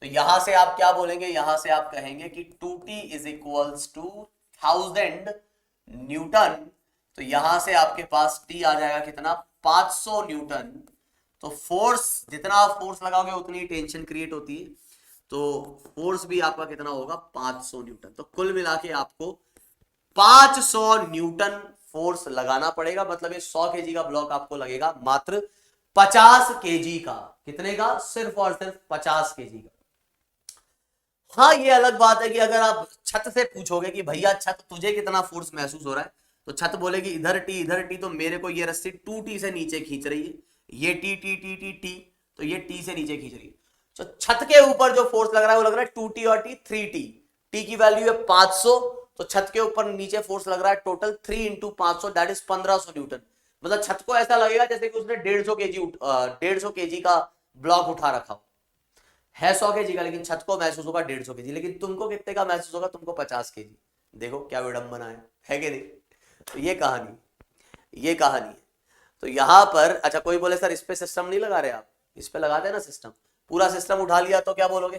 तो यहां से आप क्या बोलेंगे, यहां से आप कहेंगे कि 2T is equals to 1000 newton. तो यहां से आपके पास T आ जाएगा कितना 500 न्यूटन। तो फोर्स, जितना आप फोर्स लगाओगे उतनी टेंशन क्रिएट होती है, तो फोर्स भी आपका कितना होगा 500 न्यूटन। तो कुल मिला के आपको 500 न्यूटन फोर्स लगाना पड़ेगा, मतलब ये 100 केजी का ब्लॉक आपको लगेगा मात्र 50 केजी का। कितने का, सिर्फ और सिर्फ 50 केजी का। हाँ ये अलग बात है कि अगर आप छत से पूछोगे कि भैया छत तुझे कितना फोर्स महसूस हो रहा है, तो छत बोलेगी इधर टी, तो मेरे को ये रस्सी 2T से नीचे खींच रही है, ये T T T T T, तो ये T से नीचे खींच रही है। तो छत के ऊपर जो फोर्स लग रहा है वो लग रहा है 2T और T 3T। T की वैल्यू है 500, तो छत के ऊपर नीचे फोर्स लग रहा है टोटल 3 × 500 दैट इज 1500 न्यूटन। मतलब छत को ऐसा लगेगा जैसे कि उसने 150 केजी का ब्लॉक उठा रखा हो। है 100 केजी का, लेकिन छत को महसूस होगा 150 केजी। लेकिन तुमको कितने का महसूस होगा, तुमको 50 केजी। देखो क्या विडंबना है कि नहीं। तो ये कहानी है। तो यहां पर अच्छा कोई बोले सर इस पे सिस्टम नहीं लगा रहे आप, इस पे लगाते हैं ना सिस्टम। पूरा सिस्टम उठा लिया तो क्या बोलोगे,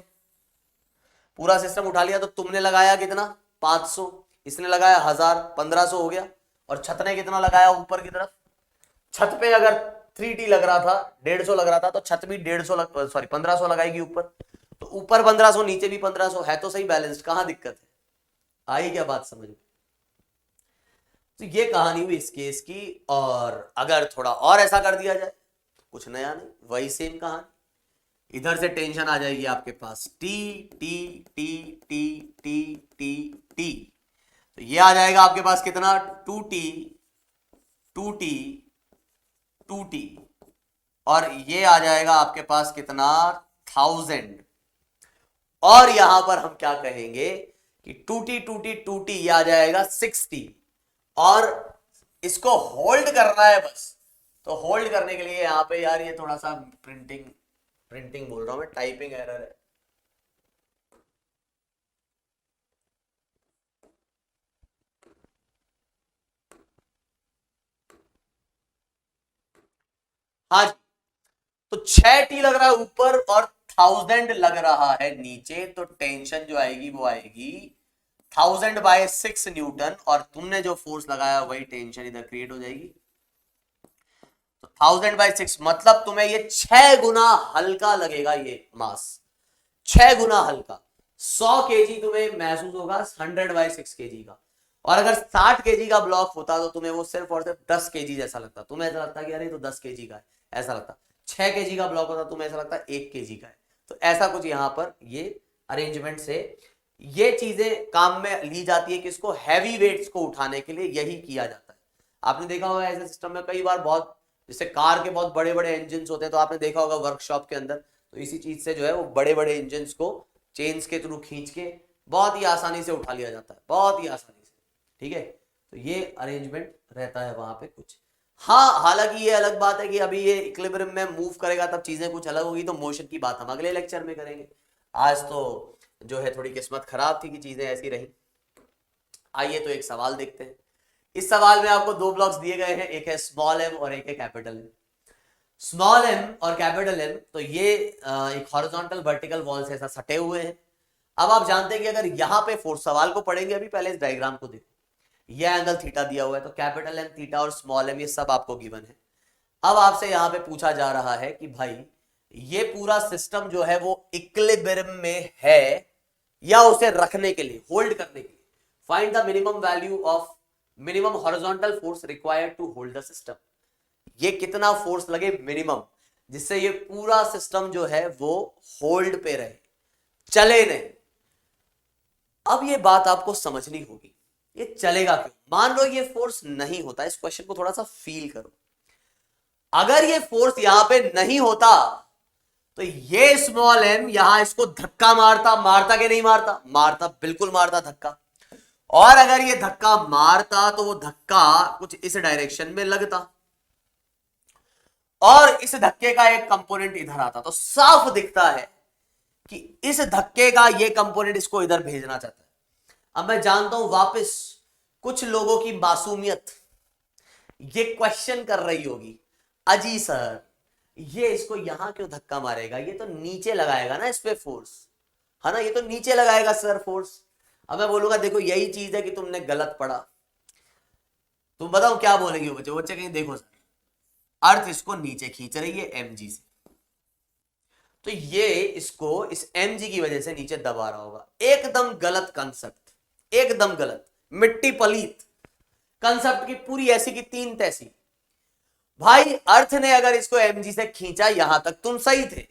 पूरा सिस्टम उठा लिया तो तुमने लगाया कितना 500, इसने लगाया 1000, 1500 हो गया। और छत ने कितना लगाया ऊपर की तरफ, छत पे अगर 3T लग रहा था, 150 लग रहा था, तो छत भी 1500 लगाएगी ऊपर। तो ऊपर 1500 नीचे भी 1500 है, तो सही बैलेंस्ड। कहां दिक्कत है, आई क्या बात समझ में। तो ये कहानी हुई इस केस की। और अगर थोड़ा और ऐसा कर दिया जाए, कुछ नया नहीं, वही सेम कहानी। इधर से टेंशन आ जाएगी आपके पास T T T T T T T, तो ये आ जाएगा आपके पास कितना 2T 2T 2T, और ये आ जाएगा आपके पास कितना 1000। और यहां पर हम क्या कहेंगे कि 2T 2T 2T ये आ जाएगा 60। और इसको होल्ड करना है बस। तो होल्ड करने के लिए यहां पे यार ये थोड़ा सा प्रिंटिंग बोल रहा हूं मैं, टाइपिंग एरर है। हाँ जी, तो 6T लग रहा है ऊपर और 1000 लग रहा है नीचे, तो टेंशन जो आएगी वो आएगी 1000/6 न्यूटन, और तुमने जो फोर्स लगाया वही टेंशन इधर क्रिएट हो जाएगी। तो 1000/6 मतलब तुम्हें ये 6 गुना हल्का लगेगा, ये मास 6 गुना हल्का। 100 केजी तुम्हें महसूस होगा 100/6 केजी का। और अगर 60 केजी का ब्लॉक होता तो तुम्हें वो सिर्फ और सिर्फ 10 केजी जैसा लगता। तुम्हें ऐसा लगता कि अरे तो 10 केजी का है, ऐसा लगता। 6 केजी का ब्लॉक होता तुम्हें ऐसा लगता 1 केजी का है। तो ऐसा कुछ यहां पर ये अरेंजमेंट से ये चीजें काम में ली जाती है कि इसको हैवी वेट्स को उठाने के लिए यही किया जाता है। आपने देखा होगा ऐसे सिस्टम में कई बार, बहुत जैसे कार के बहुत बड़े बड़े इंजन होते हैं, तो आपने देखा होगा वर्कशॉप के अंदर, तो इसी चीज से जो है वो बड़े बड़े इंजन को चेन्स के थ्रू खींच के बहुत ही आसानी से उठा लिया जाता है, बहुत ही आसानी से। ठीक है, तो ये अरेंजमेंट रहता है वहां पे कुछ। हाँ हालांकि ये अलग बात है कि अभी ये इक्विलिब्रियम में मूव करेगा तब चीजें कुछ अलग होगी, तो मोशन की बात हम अगले लेक्चर में करेंगे। आज तो जो है थोड़ी किस्मत खराब थी कि चीजें ऐसी रही। आइए तो एक सवाल देखते हैं। इस सवाल में आपको 2 ब्लॉक्स दिए गए हैं, एक है स्मॉल एम और एक है कैपिटल एम। स्मॉल एम और कैपिटल एम, तो ये एक हॉरिजॉन्टल वर्टिकल वॉल से ऐसा सटे हुए हैं। अब आप जानते हैं कि अगर यहां पे फोर्स, सवाल को पढ़ेंगे अभी, पहले इस डायग्राम को देखो, ये एंगल थीटा दिया हुआ है, तो कैपिटल एम थीटा और स्मॉल एम ये सब आपको गिवन है। अब आपसे यहां पे पूछा जा रहा है कि भाई ये पूरा सिस्टम जो है वो इक्विलिब्रियम में है या उसे रखने के लिए, होल्ड करने के लिए, find the minimum value of minimum horizontal force required to hold the system. ये कितना फोर्स लगे मिनिमम, जिससे ये पूरा सिस्टम जो है वो होल्ड पे रहे, चले नहीं। अब ये बात आपको समझनी होगी, ये चलेगा क्यों? मान लो ये फोर्स नहीं होता, इस क्वेश्चन को थोड़ा सा फील करो। अगर ये फोर्स यहां पे नहीं होता तो ये स्मॉल एम यहां इसको धक्का मारता, मारता कि नहीं मारता? मारता, बिल्कुल मारता धक्का। और अगर ये धक्का मारता तो वो धक्का कुछ इस डायरेक्शन में लगता और इस धक्के का एक कंपोनेंट इधर आता, तो साफ दिखता है कि इस धक्के का ये कंपोनेंट इसको इधर भेजना चाहता है। अब मैं जानता हूं वापस कुछ लोगों की मासूमियत ये क्वेश्चन कर रही होगी, अजी सर ये इसको यहां क्यों धक्का मारेगा, ये तो नीचे लगाएगा ना इस पे फोर्स, है ना, ये तो नीचे लगाएगा सर फोर्स। अब मैं बोलूंगा देखो यही चीज है कि तुमने गलत पढ़ा। तुम बताओ क्या बोलेंगे बच्चे? बच्चे कहीं देखो सर, अर्थ इसको नीचे खींच रही है mg से, तो ये इसको इस mg की वजह से नीचे दबा रहा होगा। एकदम गलत कंसेप्ट, एकदम गलत, मिट्टी पलीत कंसेप्ट की पूरी ऐसी की तीन तैसी। भाई अर्थ ने अगर इसको mg से खींचा यहां तक तुम सही थे,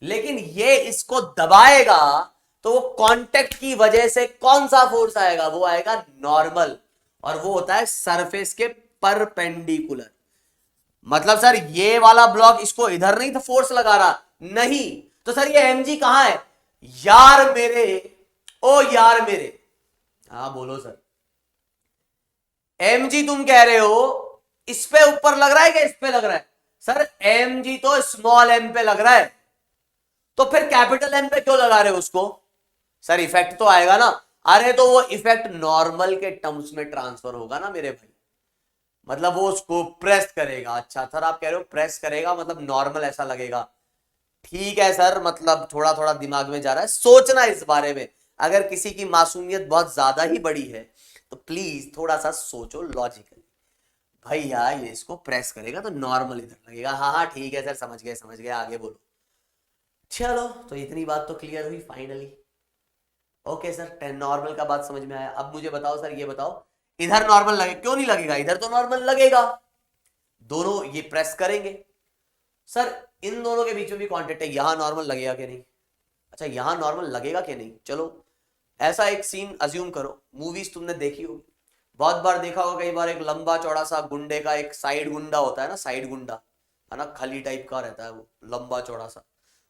लेकिन ये इसको दबाएगा तो वो कांटेक्ट की वजह से कौन सा फोर्स आएगा? वो आएगा नॉर्मल, और वो होता है सरफेस के परपेंडिकुलर। मतलब सर ये वाला ब्लॉक इसको इधर नहीं था फोर्स लगा रहा, नहीं तो सर ये mg कहां है? यार मेरे, ओ यार मेरे, हाँ बोलो सर, mg तुम कह रहे हो इस पे ऊपर लग रहा है कि इस पे लग रहा है? सर mg तो स्मॉल m पे लग रहा है, तो फिर कैपिटल M पे क्यों लगा रहे हो उसको? सर इफेक्ट तो आएगा ना। अरे तो वो इफेक्ट नॉर्मल के टर्म्स में ट्रांसफर होगा ना मेरे भाई, मतलब वो उसको प्रेस करेगा। अच्छा सर आप कह रहे हो प्रेस करेगा मतलब नॉर्मल ऐसा लगेगा, ठीक है सर, मतलब थोड़ा थोड़ा दिमाग में जा रहा है, सोचना इस बारे में। अगर किसी की मासूमियत बहुत ज्यादा ही बड़ी है तो प्लीज थोड़ा सा सोचो लॉजिकली। भैया ये इसको प्रेस करेगा तो नॉर्मल इधर लगेगा, हाँ हाँ ठीक है सर, समझ गए समझ गए, आगे बोलो। चलो तो इतनी बात तो क्लियर हुई फाइनली। ओके सर, नॉर्मल का बात समझ में आया। अब मुझे बताओ सर, ये बताओ इधर नॉर्मल लगे, क्यों नहीं लगेगा? इधर तो नॉर्मल लगेगा, दोनों ये प्रेस करेंगे। सर इन दोनों के बीच में भी कांटेक्ट है, यहां नॉर्मल लगेगा कि नहीं? अच्छा यहां नॉर्मल लगेगा कि नहीं? चलो ऐसा एक सीन अज्यूम करो, मूवीज तुमने देखी होगी, बहुत बार देखा होगा, कई बार एक लंबा चौड़ा सा गुंडे का एक साइड गुंडा होता है ना, साइड गुंडा है ना, खली टाइप का रहता है वो, लंबा चौड़ा सा,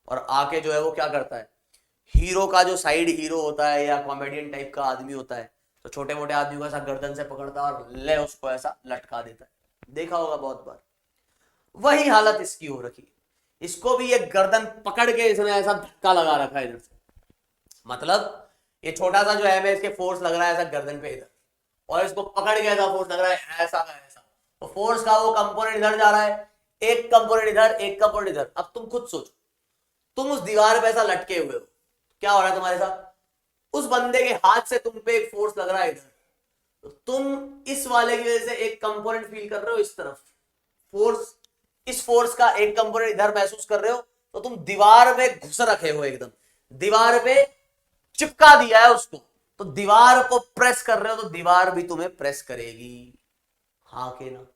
और आके जो है वो क्या करता है, हीरो का जो साइड हीरो होता है या कॉमेडियन टाइप का आदमी होता है, तो छोटे मोटे आदमी को ऐसा गर्दन से पकड़ता है और ले उसको ऐसा लटका देता है, देखा होगा बहुत बार। वही हालत इसकी हो रखी है, इसको भी ये गर्दन पकड़ के इसने ऐसा धक्का लगा रखा है इधर से, मतलब ये छोटा सा जो है इसके फोर्स लग रहा है ऐसा गर्दन पे इधर, और इसको पकड़ के ऐसा फोर्स लग रहा है ऐसा का ऐसा, तो फोर्स का वो कंपोनेंट इधर जा रहा है, एक कंपोनेंट इधर एक कंपोनेंट इधर। अब तुम खुद सोचो, तुम उस दीवार पे ऐसा लटके हुए हो, क्या हो रहा है तुम्हारे साथ? उस बंदे के हाथ से तुम पे एक फोर्स लग रहा है इधर, तो तुम इस वाले की वजह से एक कंपोनेंट फील कर रहे हो इस तरफ, फोर्स, इस फोर्स का एक कंपोनेंट इधर महसूस कर रहे हो, तो तुम दीवार में घुस रखे हो, एकदम दीवार पे चिपका दिया है उसको, तो दीवार को प्रेस कर रहे हो तो दीवार भी तुम्हें प्रेस करेगी, हाँ के ना?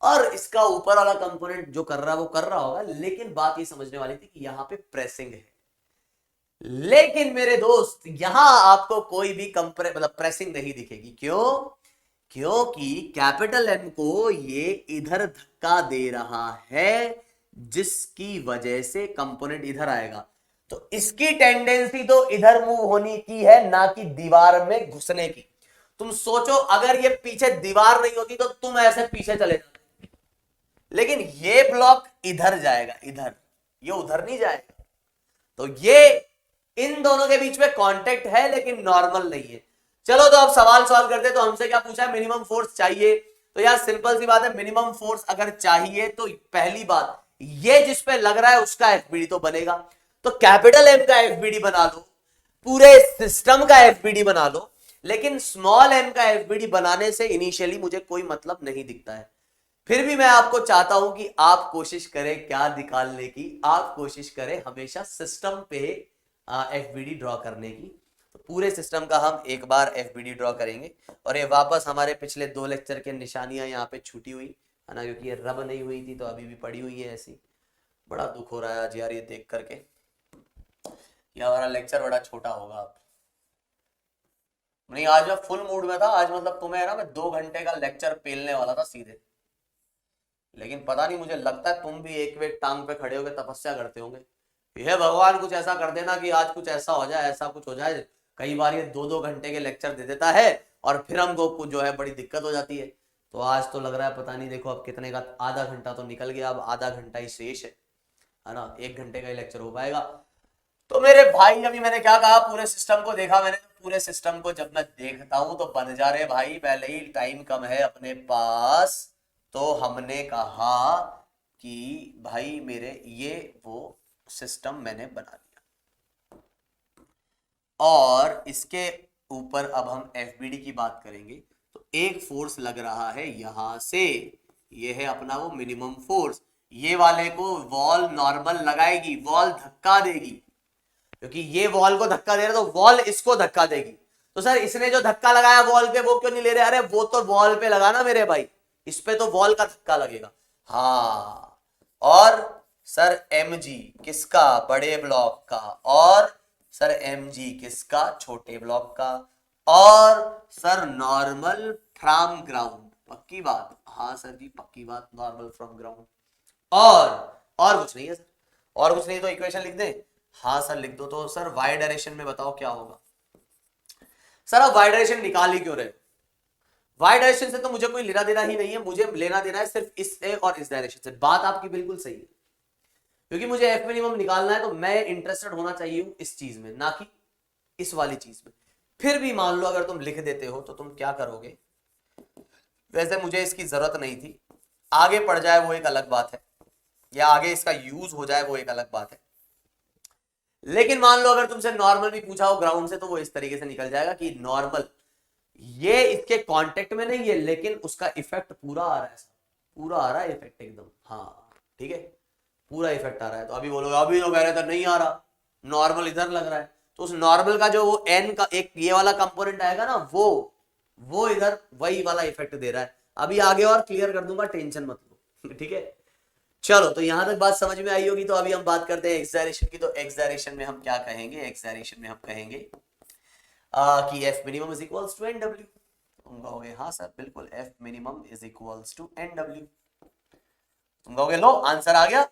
और इसका ऊपर वाला कंपोनेंट जो कर रहा है वो कर रहा होगा, लेकिन बात ये समझने वाली थी कि यहां पे प्रेसिंग है। लेकिन मेरे दोस्त यहां आपको कोई भी मतलब प्रेसिंग नहीं दिखेगी, क्यों? क्योंकि कैपिटल एम को ये इधर धक्का दे रहा है, जिसकी वजह से कंपोनेंट इधर आएगा, तो इसकी टेंडेंसी तो इधर मूव होने की है, ना कि दीवार में घुसने की। तुम सोचो अगर ये पीछे दीवार नहीं होती तो तुम ऐसे पीछे चले जाते, लेकिन ये ब्लॉक इधर जाएगा, इधर, ये उधर नहीं जाएगा, तो ये इन दोनों के बीच में कांटेक्ट है लेकिन नॉर्मल नहीं है। चलो तो अब सवाल सॉल्व करते। तो हमसे क्या पूछा है? मिनिमम फोर्स चाहिए। तो यार सिंपल सी बात है, मिनिमम फोर्स अगर चाहिए तो पहली बात ये जिस पे लग रहा है उसका एफबीडी तो बनेगा, तो कैपिटल एम का एफबीडी बना लो, पूरे सिस्टम का एफबीडी बना लो, लेकिन स्मॉल एम का एफबीडी बनाने से इनिशियली मुझे कोई मतलब नहीं दिखता है। फिर भी मैं आपको चाहता हूं कि आप कोशिश करें क्या निकालने की, आप कोशिश करें हमेशा सिस्टम पे एफबीडी ड्रॉ करने की। तो पूरे सिस्टम का हम एक बार एफबीडी ड्रॉ करेंगे, और ये वापस हमारे पिछले 2 लेक्चर के निशानियां यहाँ पे छूटी हुई है ना, क्योंकि ये रब नहीं हुई थी तो अभी भी पड़ी हुई है ऐसी। बड़ा दुख हो रहा है आज यार ये देख करके, ये हमारा लेक्चर बड़ा छोटा होगा अब। नहीं, आज मैं फुल मूड में था। आज मतलब तुम्हें ना, मैं 2 घंटे का लेक्चर पेलने वाला था सीधे, लेकिन पता नहीं, मुझे लगता है तुम भी एक वेट टांग पे खड़े होकर तपस्या करते होंगे, हे भगवान कुछ ऐसा कर देना कि आज कुछ ऐसा हो जाए, ऐसा कुछ हो जाए। कई बार ये 2-2 घंटे के लेक्चर दे देता है और फिर हमको कुछ जो है बड़ी दिक्कत हो जाती है। तो आज तो लग रहा है पता नहीं, देखो अब कितने का, आधा घंटा तो निकल गया, अब आधा घंटा ही शेष है ना, 1 घंटे का ही लेक्चर हो पाएगा। तो मेरे भाई, अभी मैंने क्या कहा, पूरे सिस्टम को देखा मैंने, तो पूरे सिस्टम को जब मैं देखता हूं तो बन जा रहे भाई, पहले ही टाइम कम है अपने पास, तो हमने कहा कि भाई मेरे ये वो सिस्टम मैंने बना लिया। और इसके ऊपर अब हम एफबीडी की बात करेंगे। तो एक फोर्स लग रहा है यहां से, ये है अपना वो मिनिमम फोर्स, ये वाले को वॉल नॉर्मल लगाएगी, वॉल धक्का देगी, क्योंकि ये वॉल को धक्का दे रहा है तो वॉल इसको धक्का देगी। तो सर इसने जो धक्का लगाया वॉल पे वो क्यों नहीं ले रहे? अरे वो तो वॉल पे लगा ना मेरे भाई, इस पे तो वॉल का धक्का लगेगा। हाँ, और सर mg किसका? बड़े ब्लॉक का। और सर mg किसका? छोटे ब्लॉक का। और सर नॉर्मल फ्रॉम ग्राउंड, पक्की बात? हाँ सर जी पक्की बात, नॉर्मल फ्रॉम ग्राउंड। और कुछ नहीं है सर, और कुछ नहीं तो इक्वेशन लिख दें? हाँ सर लिख दो। तो सर वाई डायरेक्शन में बताओ क्या होगा? सर आप वाई डायरेक्शन निकाल ही क्यों रहे? वाई डायरेक्शन से तो मुझे कोई लेना देना ही नहीं है, मुझे लेना देना है सिर्फ इससे और इस डायरेक्शन से। बात आपकी बिल्कुल सही है, क्योंकि मुझे एफ मिनिमम निकालना है तो मैं इंटरेस्टेड होना चाहिए हूं इस चीज में, ना कि इस वाली चीज में। फिर भी मान लो अगर तुम लिख देते हो तो तुम क्या करोगे? वैसे मुझे इसकी जरूरत नहीं थी, आगे पड़ जाए वो एक अलग बात है, या आगे इसका यूज हो जाए वो एक अलग बात है। लेकिन मान लो अगर तुमसे नॉर्मल भी पूछा हो ग्राउंड से, तो वो इस तरीके से निकल जाएगा कि नॉर्मल ये इसके कांटेक्ट में नहीं है, लेकिन उसका इफेक्ट पूरा आ रहा है, पूरा आ रहा है इफेक्ट एकदम। हाँ ठीक है, पूरा इफेक्ट आ रहा है। तो अभी बोलोगे अभी तो कह रहे थे नहीं आ रहा, नॉर्मल इधर लग रहा है, तो उस नॉर्मल का जो वो एन का एक ये वाला कंपोनेंट आएगा ना, वो इधर वही वाला इफेक्ट दे रहा है। अभी आगे और क्लियर कर दूंगा, टेंशन मत लो ठीक है। चलो, तो यहां तक बात समझ में आई होगी। तो अभी हम बात करते हैं एक्स डायरेक्शन की। तो एक्स डायरेक्शन में हम क्या कहेंगे? एक्स डायरेक्शन में हम कहेंगे कि F minimum is equals to N W. तुम कहोगे हाँ सर बिल्कुल, F minimum is equals to N W. तुम कहोगे लो आंसर आ गया,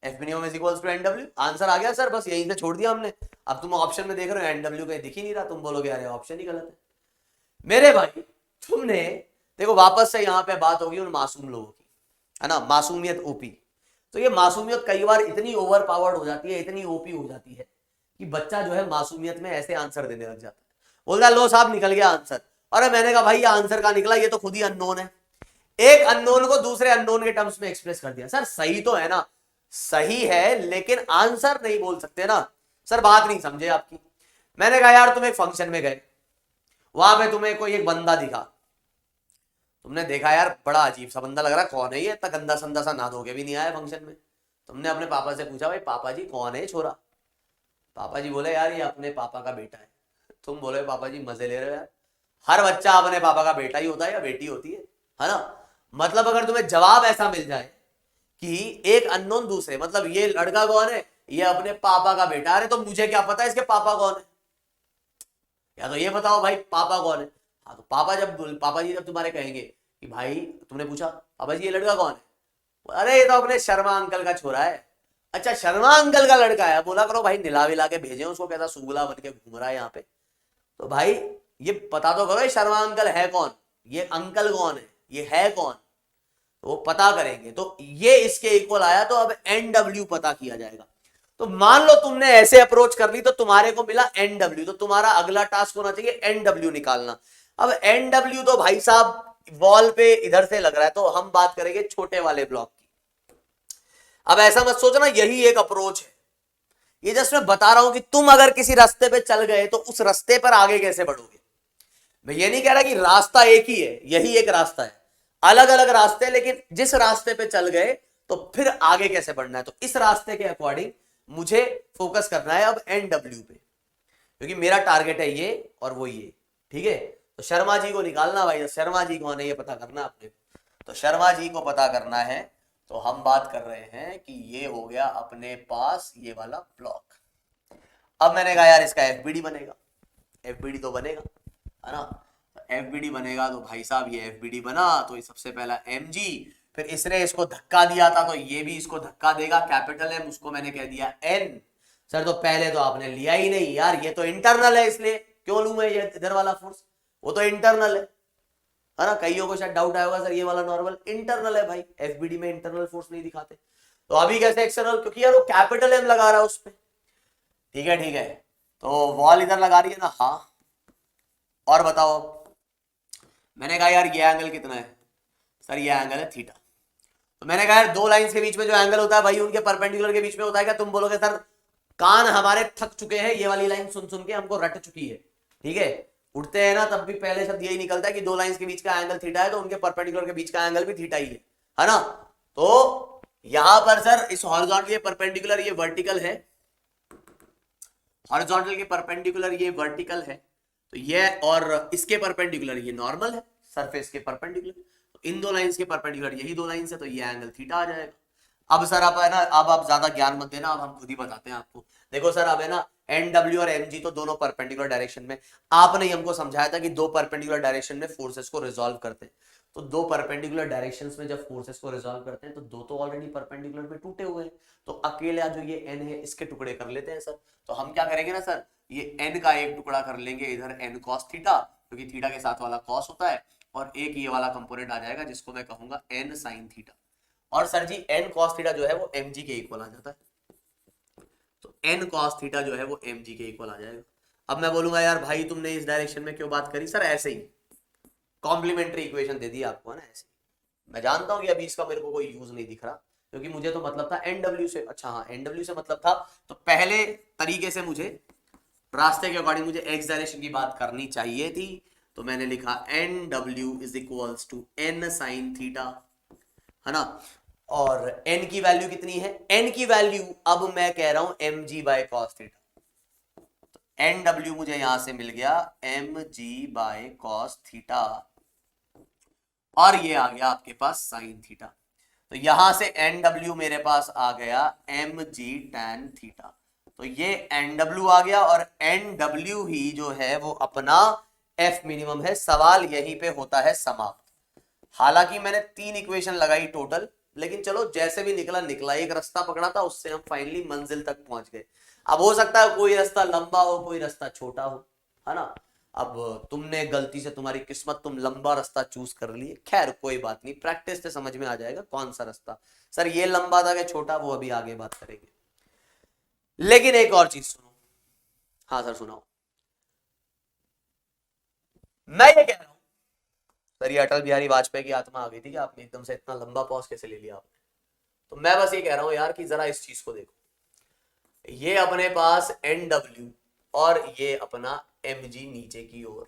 F minimum is equals to N W, answer आ गया सर, बस यहीं से छोड़ दिया हमने। अब तुम ऑप्शन में देख रहे हो एन डब्ल्यू कहीं दिख ही नहीं रहा, तुम बोलोगे अरे ऑप्शन ही गलत है। मेरे भाई तुमने देखो, वापस से यहाँ पे बात होगी उन मासूम लोगों की, है ना, मासूमियत ओपी। तो ये मासूमियत कई बार इतनी ओवर पावर्ड हो जाती है, इतनी ओपी हो जाती है कि बच्चा जो है मासूमियत में ऐसे आंसर देने लग जाता है, बोलता लो साहब निकल गया आंसर। अरे मैंने कहा भाई ये आंसर का निकला, ये तो खुद ही अननोन है। एक अननोन को दूसरे अननोन के टर्म्स में एक्सप्रेस कर दिया। सर सही तो है ना, सही है, लेकिन आंसर नहीं बोल सकते ना। सर बात नहीं समझे आपकी। मैंने कहा यार तुम एक फंक्शन में गए, वहां पे तुम्हें कोई एक बंदा दिखा, तुमने देखा यार बड़ा अजीब सा बंदा लग रहा है, कौन है ये, इतना गंदा संदा सा, नहा धो के भी नहीं आया फंक्शन में। तुमने अपने पापा से पूछा भाई पापा जी कौन है छोरा? पापा जी बोले यार ये अपने पापा का बेटा है। तुम बोले पापा जी मजे ले रहे हो यार, हर बच्चा अपने पापा का बेटा ही होता है या बेटी होती है ना। मतलब अगर तुम्हें जवाब ऐसा मिल जाए कि एक अननोन दूसरे, मतलब ये लड़का कौन है, ये अपने पापा का बेटा, अरे तो मुझे क्या पता है इसके पापा कौन है, या तो ये बताओ भाई पापा कौन है। हाँ तो पापा जी जब तुम्हारे कहेंगे कि भाई, तुमने पूछा पापा जी ये लड़का कौन है, अरे ये तो अपने शर्मा अंकल का छोरा है। अच्छा शर्मा अंकल का लड़का है, बोला करो भाई निला विला के भेजे उसको, कैसा सुगला बन के घूम रहा है यहाँ पे। तो भाई ये पता तो करो ये शर्मा अंकल है कौन, ये अंकल कौन है, ये है कौन, तो वो पता करेंगे। तो ये इसके इक्वल आया, तो अब एन डब्ल्यू पता किया जाएगा। तो मान लो तुमने ऐसे अप्रोच कर ली तो तुम्हारे को मिला एन डब्ल्यू, तो तुम्हारा अगला टास्क होना चाहिए एन डब्ल्यू निकालना। अब एन डब्ल्यू तो भाई साहब वॉल पे इधर से लग रहा है, तो हम बात करेंगे छोटे वाले ब्लॉक की। अब ऐसा मत सोचना यही एक अप्रोच है, ये जस्ट मैं बता रहा हूं कि तुम अगर किसी रास्ते पे चल गए तो उस रास्ते पर आगे कैसे बढ़ोगे। मैं ये नहीं कह रहा कि रास्ता एक ही है, यही एक रास्ता है, अलग अलग रास्ते, लेकिन जिस रास्ते पे चल गए तो फिर आगे कैसे बढ़ना है, तो इस रास्ते के अकॉर्डिंग मुझे फोकस करना है अब एन डब्ल्यू पे, क्योंकि मेरा टारगेट है ये और वो ये। ठीक है, तो शर्मा जी को निकालना भाई, शर्मा जी कौन है ये पता करना अपने को। तो शर्मा जी को पता करना है, तो हम बात कर रहे हैं कि ये हो गया अपने पास ये वाला ब्लॉक। अब मैंने कहा यार इसका एफबीडी बनेगा, एफबीडी तो बनेगा, है ना। FBD बनेगा तो भाई साहब ये FBD बना, तो ये सबसे पहला mg, फिर इसने इसको धक्का दिया था तो ये भी इसको धक्का देगा, कैपिटल M, उसको मैंने कह दिया n। सर तो पहले तो आपने लिया ही नहीं यार, ये तो इंटरनल है, इसलिए क्यों लूं मैं ये इधर वाला फोर्स, वो तो इंटरनल है ना। कईयों को शायद डाउट आया होगा सर ये वाला नॉर्मल इंटरनल है भाई, FBD में इंटरनल फोर्स नहीं दिखाते, तो अभी कैसे एक्सटर्नल, क्योंकि यार वो कैपिटल M लगा रहा है उस पे। ठीक है ठीक है, तो वॉल इधर लगा रही है ना, हाँ। और बताओ, मैंने कहा यार ये एंगल कितना है, सर ये एंगल है थीटा। तो मैंने कहा यार दो लाइंस के बीच में जो एंगल होता है भाई उनके परपेंडिकुलर के बीच में होता है क्या? तुम बोलोगे सर कान हमारे थक चुके हैं, ये वाली लाइन सुन सुन के हमको रट चुकी है। ठीक है, उठते हैं ना तब भी पहले शब्द यही निकलता है कि दो लाइंस के बीच का एंगल थीटा है, तो उनके परपेंडिकुलर के बीच का एंगल भी थीटा ही है ना। तो यहां पर सर इस हॉरिजॉन्टल के परपेंडिकुलर ये वर्टिकल है, हॉरिजॉन्टल के परपेंडिकुलर ये वर्टिकल है, तो ये और इसके परपेंडिकुलर ये नॉर्मल है, सरफेस के परपेंडिकुलर, तो इन दो लाइंस के परपेंडिकुलर यही दो लाइंस है, तो ये एंगल थीटा आ जाएगा। अब सर आप है ना, अब आप ज्यादा ज्ञान मत देना, अब हम खुद ही बताते हैं आपको। देखो सर अब है ना NW और MG तो दोनों परपेंडिकुलर डायरेक्शन में, आपने ही हमको समझाया था कि दो परपेंडिकुलर डायरेक्शन में फोर्सेस को रिजॉल्व करते हैं, तो दो परपेंडिकुलर डायरेक्शंस में जब फोर्सेस को रिजॉल्व करते हैं तो दो तो ऑलरेडी परपेंडिकुलर में टूटे हुए हैं, तो अकेला जो ये n है इसके टुकड़े कर लेते हैं सर। तो हम क्या करेंगे ना सर, ये n का एक टुकड़ा कर लेंगे इधर n cos थीटा, क्योंकि थीटा के साथ वाला cos होता है, और एक ये वाला कंपोनेंट आ जाएगा जिसको मैं कहूंगा n sin थीटा। और सर जी n cos थीटा जो है वो mg के इक्वल आ जाता है, तो n cos थीटा जो है वो mg के इक्वल आ जाएगा। अब मैं बोलूंगा यार भाई तुमने इस डायरेक्शन में क्यों बात करी? सर ऐसे ही कॉम्प्लीमेंट्री इक्वेशन दे दी आपको, है ना, ऐसे। मैं जानता हूं कि अभी इसका मेरे को कोई यूज नहीं दिख रहा, क्योंकि मुझे तो मतलब था NW से, अच्छा हाँ NW से मतलब था, तो पहले तरीके से मुझे रास्ते के अकॉर्डिंग मुझे x डायरेक्शन की बात करनी चाहिए थी, तो मैंने लिखा NW is equals to n sin theta, है ना। और n की वैल्यू कितनी है? n की वैल्यू अब मैं कह रहा हूं mg बाय cos थीटा, तो NW मुझे यहां से मिल गया mg बाय cos थीटा, और ये आ गया आपके पास sin थीटा, तो यहां से NW मेरे पास आ गया mg tan थीटा, तो ये NW आ गया, और NW ही जो है वो अपना F मिनिमम है। सवाल यहीं पे होता है समाप्त। हालांकि मैंने 3 इक्वेशन लगाई टोटल, लेकिन चलो जैसे भी निकला निकला, एक रास्ता पकड़ा था उससे हम फाइनली मंजिल तक पहुंच गए। अब हो सकता है कोई रास्ता लंबा हो कोई रास्ता छोटा हो, है ना। अब तुमने गलती से, तुम्हारी किस्मत, तुम लंबा रास्ता चूज कर लिए, खैर कोई बात नहीं, प्रैक्टिस से समझ में आ जाएगा कौन सा रास्ता सर ये लंबा था कि छोटा, वो अभी आगे बात करेंगे। लेकिन एक और चीज सुनो, हाँ सर सुनाओ। मैं ये कह रहा हूं सर, ये अटल बिहारी वाजपेयी की आत्मा आ गई थी कि आपने एकदम से इतना लंबा पॉज कैसे ले लिया आपने? तो मैं बस ये कह रहा हूं यार कि जरा इस चीज को देखो, ये अपने पास NW और ये अपना mg नीचे की ओर,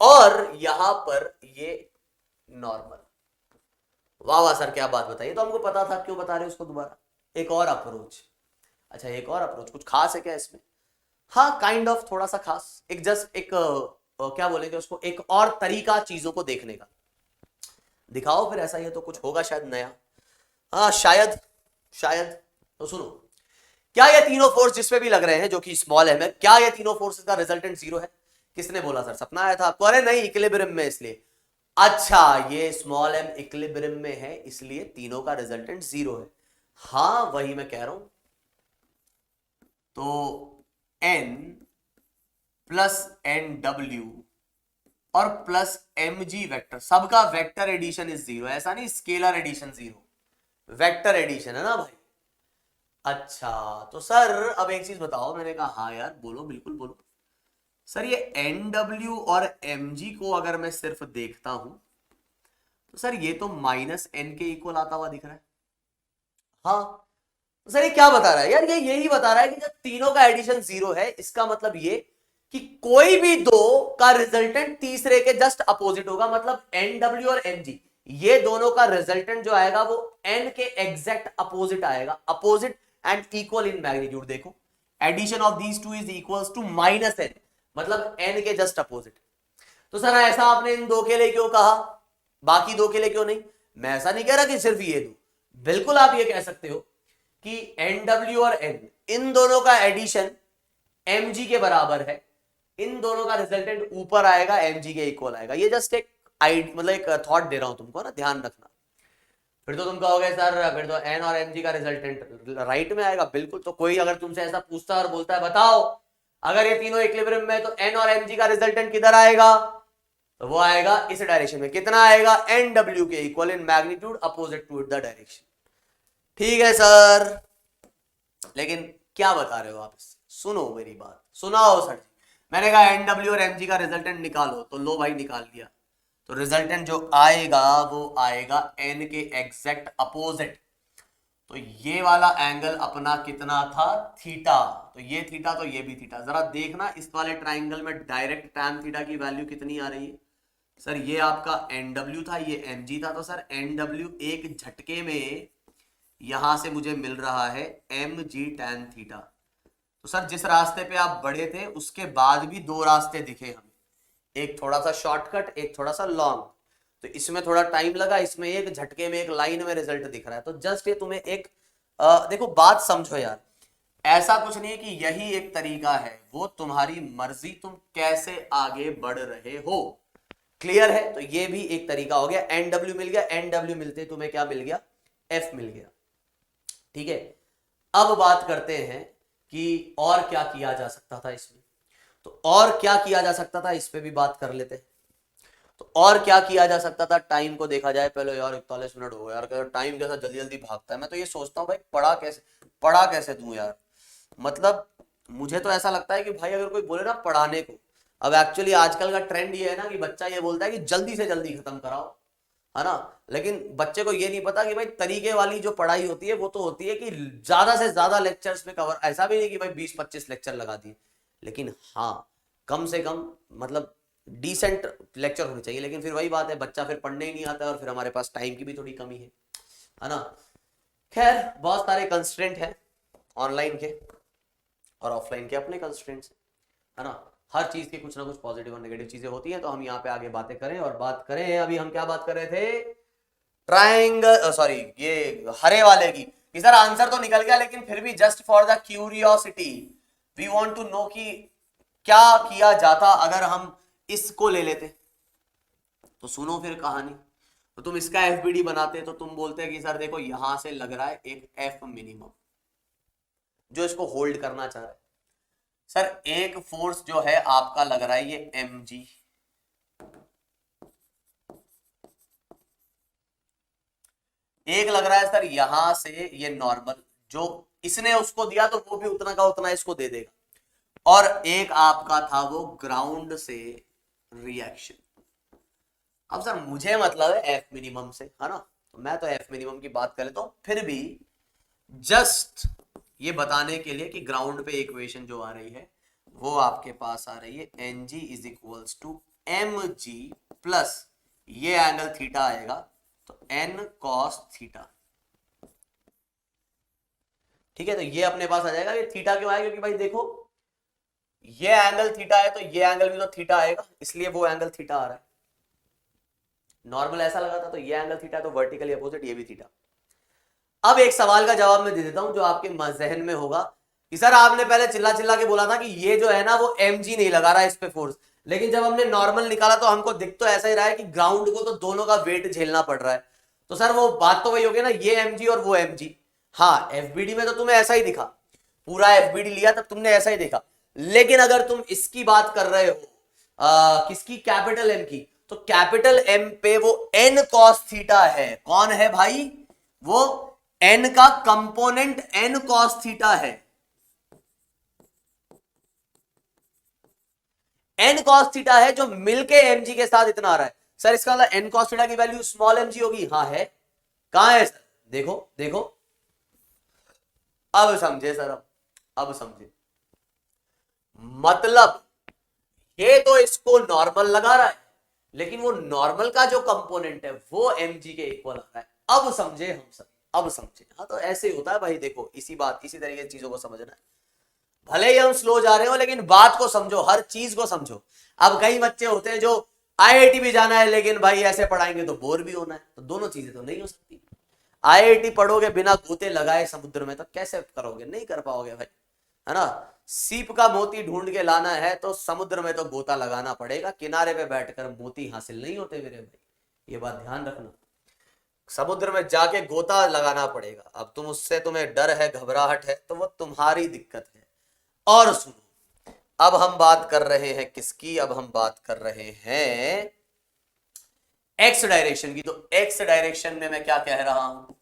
और यहां पर ये नॉर्मल। वाह वाह सर क्या बात बताइए, तो हमको पता था, क्यों बता रहे हो उसको दोबारा? एक और अप्रोच, अच्छा एक और अप्रोच, कुछ खास है क्या इसमें? हाँ काइंड ऑफ, थोड़ा सा खास, एक जस्ट एक क्या बोलेंगे उसको, एक और तरीका चीजों को देखने का। दिखाओ फिर, ऐसा ही है तो कुछ होगा शायद नया। हाँ शायद, शायद। तो सुनो, क्या ये तीनों फोर्स जिसपे भी लग रहे हैं जो कि स्मॉल एम है, क्या ये तीनों फोर्सेस का रिजल्टेंट जीरो है? किसने बोला सर? सपना आया था आपको? अरे नहीं, इक्विलिब्रियम में, इसलिए। अच्छा ये स्मॉल एम इक्विलिब्रियम में है इसलिए तीनों का रिजल्टेंट जीरो है, हाँ वही मैं कह रहा हूं। तो n प्लस NW और प्लस mg वेक्टर, सबका वेक्टर एडिशन इज जीरो, ऐसा नहीं scalar addition zero, vector addition है ना भाई। अच्छा तो सर अब एक चीज बताओ, मैंने कहा हाँ यार बोलो, बिल्कुल बोलो। सर ये NW और mg को अगर मैं सिर्फ देखता हूं तो सर ये तो माइनस n के इक्वल आता हुआ दिख रहा है। हाँ तो सर ये क्या बता रहा है यार? ये यही बता रहा है कि जब तीनों का एडिशन जीरो है, इसका मतलब ये कि कोई भी दो का रिजल्टेंट तीसरे के जस्ट अपोजिट होगा, मतलब NW और mg ये दोनों का रिजल्टेंट जो आएगा वो n के एग्जैक्ट अपोजिट आएगा, opposite and equal in magnitude. देखो addition of these two is equals to minus n, मतलब n के जस्ट अपोजिट। तो सर ऐसा आपने इन दो के लिए क्यों कहा, बाकी दो के लिए क्यों नहीं? मैं ऐसा नहीं कह रहा कि सिर्फ ये दो, बिल्कुल आप ये कह सकते हो कि NW और n इन दोनों का एडिशन mg के बराबर है, इन दोनों का रिजल्टेंट ऊपर आएगा, mg के इक्वल आएगा। ये जस्ट एक मतलब एक थॉट दे रहा हूं तुमको ना, ध्यान रखना। फिर तो तुम कहोगे सर फिर तो n और mg का रिजल्टेंट राइट में आएगा। बिल्कुल, तो कोई अगर तुमसे ऐसा पूछता है और बोलता है बताओ अगर ये तीनों इक्विलिब्रियम में तो n और mg का रिजल्टेंट किधर आएगा, तो वो आएगा इस डायरेक्शन में। कितना आएगा, nw के equal in magnitude opposite to the direction. ठीक है सर, लेकिन क्या बता रहे हो आप इससे? सुनो मेरी बात, सुनाओ सर जी। मैंने कहा nw और mg का रिजल्टेंट निकालो, तो लो भाई निकाल लिया। तो रिजल्टेंट जो आएगा वो आएगा n के एग्जैक्ट अपोजिट। तो ये वाला एंगल अपना कितना था, थीटा। तो ये थीटा तो ये भी थीटा। जरा देखना इस वाले ट्राइंगल में डायरेक्ट tan थीटा की वैल्यू कितनी आ रही है। सर ये आपका nw था, ये mg था। तो सर nw एक झटके में यहां से मुझे मिल रहा है mg tan थीटा। तो सर जिस रास्ते पे आप बढ़े थे उसके बाद भी दो रास्ते दिखे हमें, एक थोड़ा सा शॉर्टकट, एक थोड़ा सा लॉन्ग। तो इसमें थोड़ा टाइम लगा, इसमें एक झटके में एक लाइन में रिजल्ट दिख रहा है। तो जस्ट ये तुम्हें एक देखो बात समझो यार, ऐसा कुछ नहीं है कि यही एक तरीका है, वो तुम्हारी मर्जी, तुम कैसे आगे बढ़ रहे हो। क्लियर है? तो ये भी एक तरीका हो गया। NW मिल गया, NW मिलते तुम्हें क्या मिल गया, F मिल गया। ठीक है, अब बात करते हैं कि और क्या किया जा सकता था इसमें। तो और क्या किया जा सकता था, इस पे भी बात कर लेते हैं। तो और क्या किया जा सकता था, टाइम को देखा जाए पहले। यार 41 मिनट हो गए यार, टाइम कैसा जल्दी जल्दी भागता है। मैं तो ये सोचता हूँ भाई पढ़ा कैसे दूं यार। मतलब मुझे तो ऐसा लगता है कि भाई अगर कोई बोले ना पढ़ाने को, अब एक्चुअली आजकल का ट्रेंड ये है ना कि बच्चा ये बोलता है कि जल्दी से जल्दी खत्म कराओ, है ना। लेकिन बच्चे को ये नहीं पता कि भाई तरीके वाली जो पढ़ाई होती है वो तो होती है कि ज्यादा से ज्यादा लेक्चर्स में कवर। ऐसा भी नहीं कि भाई 20-25 लेक्चर लगा दिए, लेकिन हाँ कम से कम मतलब डिसेंट लेक्चर होने चाहिए। लेकिन फिर वही बात है, बच्चा फिर पढ़ने ही नहीं आता है और फिर हमारे पास टाइम की भी थोड़ी कमी है ना। खैर बहुत सारे कंस्ट्रेंट है ऑनलाइन के और ऑफलाइन के अपने कंस्ट्रेंट्स है ना। हर चीज की कुछ ना कुछ पॉजिटिव और नेगेटिव चीजें होती हैं। तो हम यहाँ पे आगे बातें करें और बात करें। अभी हम क्या बात कर रहे थे, ट्राइंगल, सॉरी ये हरे वाले की। सर आंसर तो निकल गया, लेकिन फिर भी just for the curiosity we want to know कि क्या किया जाता अगर हम इसको ले लेते। तो सुनो फिर कहानी। तो तुम इसका एफबीडी बनाते तो तुम बोलते कि सर देखो यहां से लग रहा है एक एफ मिनिमम जो इसको होल्ड करना चाह रहा है। सर एक फोर्स जो है आपका लग रहा है ये mg, एक लग रहा है सर यहां से ये नॉर्मल, जो इसने उसको दिया तो वो भी उतना का उतना इसको दे देगा, और एक आपका था वो ग्राउंड से रिएक्शन। अब सर मुझे मतलब है एफ मिनिमम से, है ना। तो मैं तो एफ मिनिमम की बात कर लेता हूं, फिर भी जस्ट ये बताने के लिए कि ग्राउंड पे इक्वेशन जो आ रही है वो आपके पास आ रही है N G is equals to M G प्लस ये एंगल थीटा आएगा तो एन कॉस थीटा। ठीक है, तो ये अपने पास आ जाएगा। ये थीटा क्यों आएगा, क्योंकि भाई देखो ये एंगल थीटा है तो ये एंगल भी तो थीटा आएगा, इसलिए वो एंगल थीटा आ रहा है। नॉर्मल ऐसा लगा था तो ये एंगल थीटा, तो वर्टिकली अपोजिट ये भी थीटा। अब एक सवाल का जवाब मैं दे देता हूं जो आपके जहन में होगा कि सर आपने पहले चिल्ला चिल्ला के बोला था कि ये जो है ना वो mg नहीं लगा रहा है इस पे फोर्स, लेकिन जब हमने नॉर्मल निकाला तो हमको दिख तो ऐसा ही रहा है कि ग्राउंड को तो दोनों का वेट झेलना पड़ रहा है। तो सर वो बात तो वही हो गई ना, ये mg और वो mg। हाँ एफबीडी में तो तुम्हें ऐसा ही दिखा, पूरा एफबीडी लिया तब तुमने ऐसा ही देखा। लेकिन अगर तुम इसकी बात कर रहे हो किसकी, कैपिटल एम की, तो कैपिटल एम पे वो n कॉस थीटा है। कौन है भाई, वो n का कंपोनेंट n cos थीटा है। n cos थीटा है जो मिलके mg के साथ इतना आ रहा है। सर इसका मतलब n cos थीटा की वैल्यू स्मॉल mg होगी। हाँ है, कहां है सर, देखो देखो, अब समझे सर, अब समझे। मतलब ये तो इसको नॉर्मल लगा रहा है, लेकिन वो नॉर्मल का जो कंपोनेंट है वो mg के इक्वल आ रहा है। अब समझे हम सब, अब समझे। हाँ तो ऐसे ही होता है भाई, देखो इसी तरीके की चीजों को समझना है। भले ही हम स्लो जा रहे हो लेकिन बात को समझो, हर चीज को समझो। अब कई बच्चे होते हैं जो आईआईटी भी जाना है लेकिन भाई ऐसे पढ़ाएंगे तो बोर भी होना है, तो दोनों चीजें तो नहीं हो सकती। आईआईटी पढ़ोगे बिना गोते लगाए समुद्र में तो कैसे करोगे, नहीं कर पाओगे भाई, है ना। सीप का मोती ढूंढ के लाना है तो समुद्र में तो गोता लगाना पड़ेगा, किनारे पे बैठकर मोती हासिल नहीं होते मेरे भाई, ये बात ध्यान रखना। समुद्र में जाके गोता लगाना पड़ेगा। अब तुम उससे, तुम्हें डर है, घबराहट है, तो वो तुम्हारी दिक्कत है। और सुनो, अब हम बात कर रहे हैं किसकी, अब हम बात कर रहे हैं एक्स डायरेक्शन की। तो एक्स डायरेक्शन में मैं क्या कह रहा हूं,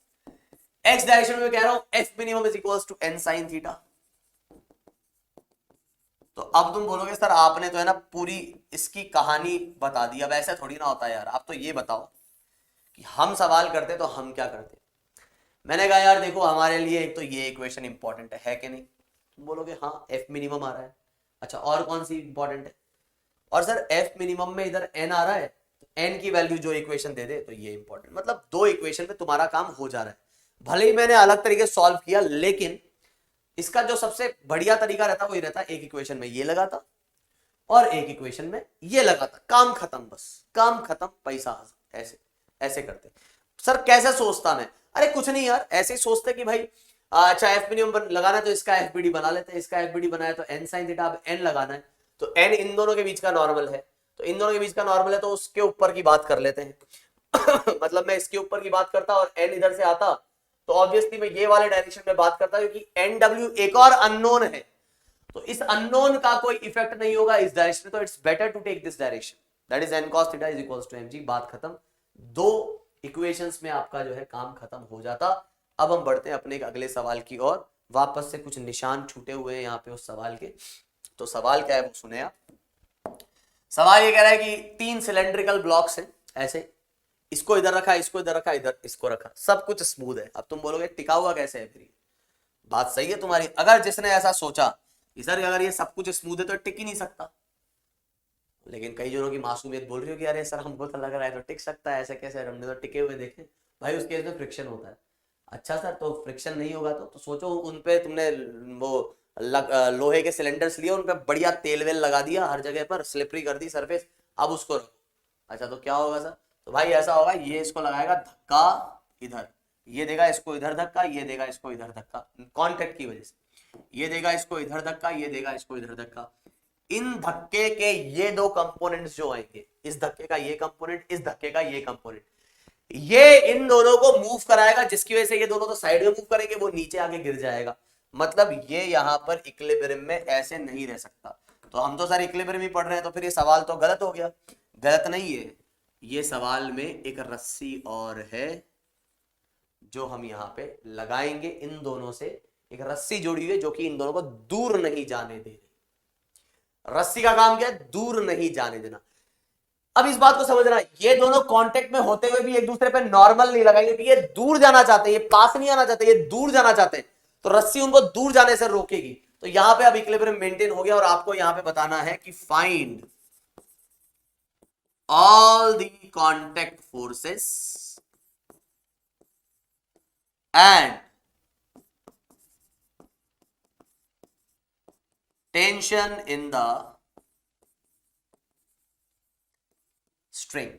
एक्स डायरेक्शन में कह रहा हूं F minimum is equals to N sine theta. तो अब तुम बोलोगे सर आपने तो है ना पूरी इसकी कहानी बता दी, अब ऐसा थोड़ी ना होता है यार। आप तो ये बताओ कि हम सवाल करते तो हम क्या करते। मैंने कहा यार देखो हमारे लिए एक तो ये इक्वेशन इंपॉर्टेंट है कि नहीं, तुम बोलोगे हाँ एफ मिनिमम आ रहा है। अच्छा और कौन सी इंपॉर्टेंट है, और सर एफ मिनिमम में इधर एन आ रहा है, तो एन की वैल्यू जो इक्वेशन दे दे तो ये इंपॉर्टेंट। मतलब दो इक्वेशन पे तुम्हारा काम हो जा रहा है। भले ही मैंने अलग तरीके से सॉल्व किया, लेकिन इसका जो सबसे बढ़िया तरीका रहता वही रहता, एक इक्वेशन में ये लगाता और एक इक्वेशन में ये लगाता, काम खत्म, बस काम खत्म, पैसा हासिल। ऐसे ऐसे करते। सर कैसे सोचता मैं, अरे कुछ नहीं यार, ऐसे ही सोचते कि भाई अच्छा एफ मिनिमम लगाना है तो इसका एफबीडी बना लेते हैं, इसका एफबीडी बनाया तो एन साइन थीटा, अब एन लगाना है तो एन इन दोनों के बीच का नॉर्मल है, तो इन दोनों के बीच का नॉर्मल है तो उसके ऊपर की बात कर लेते हैं मतलब मैं इसके ऊपर की बात करता और एन इधर से आता तो ऑब्वियसली मैं ये वाले डायरेक्शन में बात करता, क्योंकि एन डब्ल्यू एक और अननोन है, तो इस अननोन का कोई इफेक्ट नहीं होगा इस डायरेक्शन में, तो it's better to take this direction, that is n cos theta is equals to mg। बात खत्म, दो इक्वेशंस में आपका जो है काम खत्म हो जाता। अब हम बढ़ते हैं अपने एक अगले सवाल की ओर। वापस से कुछ निशान छूटे हुए हैं यहाँ पे उस सवाल के, तो सवाल क्या है वो सुने आप। सवाल ये कह रहा है कि तीन सिलेंड्रिकल ब्लॉक्स हैं ऐसे, इसको इधर रखा, इसको इधर रखा, इधर इसको रखा, सब कुछ स्मूथ है। अब तुम बोलोगे टिका हुआ कैसे है, फिर बात सही है तुम्हारी। अगर जिसने ऐसा सोचा कि सर अगर ये सब कुछ स्मूथ है तो टिक ही नहीं सकता, लेकिन कई जनों की मासूमियत बोल रही हो कि अरे सर हमको तो लग रहा है तो टिक सकता है, ऐसे कैसे, हमने तो टिके हुए देखे। भाई उस केस में फ्रिक्शन होता है। अच्छा सर तो फ्रिक्शन नहीं होगा तो सोचो उन पे तुमने वो लोहे के सिलेंडर्स लिए, उन पे बढ़िया तेल वेल लगा दिया, हर जगह पर स्लिपरी कर दी सरफेस, अब उसको रखो। अच्छा तो क्या होगा सर, तो भाई ऐसा होगा, ये इसको लगाएगा धक्का इधर, ये देगा इसको इधर धक्का, ये देगा इसको इधर धक्का, कॉन्टैक्ट की वजह से, ये देगा इसको इधर धक्का, ये देगा इसको इधर धक्का। इन धक्के के ये दो कंपोनेंट्स जो आएंगे, इस धक्के का ये कंपोनेंट, इस धक्के का ये कंपोनेंट, ये इन दोनों को मूव कराएगा, जिसकी वजह से ये दोनों तो साइड में मूव करेंगे, वो नीचे आके गिर जाएगा। मतलब ये यहां पर इक्विलिब्रियम में ऐसे नहीं रह सकता। तो हम तो सर इक्विलिब्रियम ही पढ़ रहे हैं, तो फिर ये सवाल तो गलत हो गया। गलत नहीं है, ये सवाल में एक रस्सी और है जो हम यहां पे लगाएंगे, इन दोनों से एक रस्सी जुड़ी हुई है जो कि इन दोनों को दूर नहीं जाने दे रही। रस्सी का काम क्या है, दूर नहीं जाने देना। अब इस बात को समझना, ये दोनों कांटेक्ट में होते हुए भी एक दूसरे पे नॉर्मल नहीं लगाएंगे, क्योंकि ये दूर जाना चाहते हैं, ये पास नहीं आना चाहते, ये दूर जाना चाहते हैं, तो रस्सी उनको दूर जाने से रोकेगी। तो यहां पे अब इक्विलिब्रियम मेंटेन हो गया, और आपको यहां पे बताना है कि find all the contact forces and tension in the string,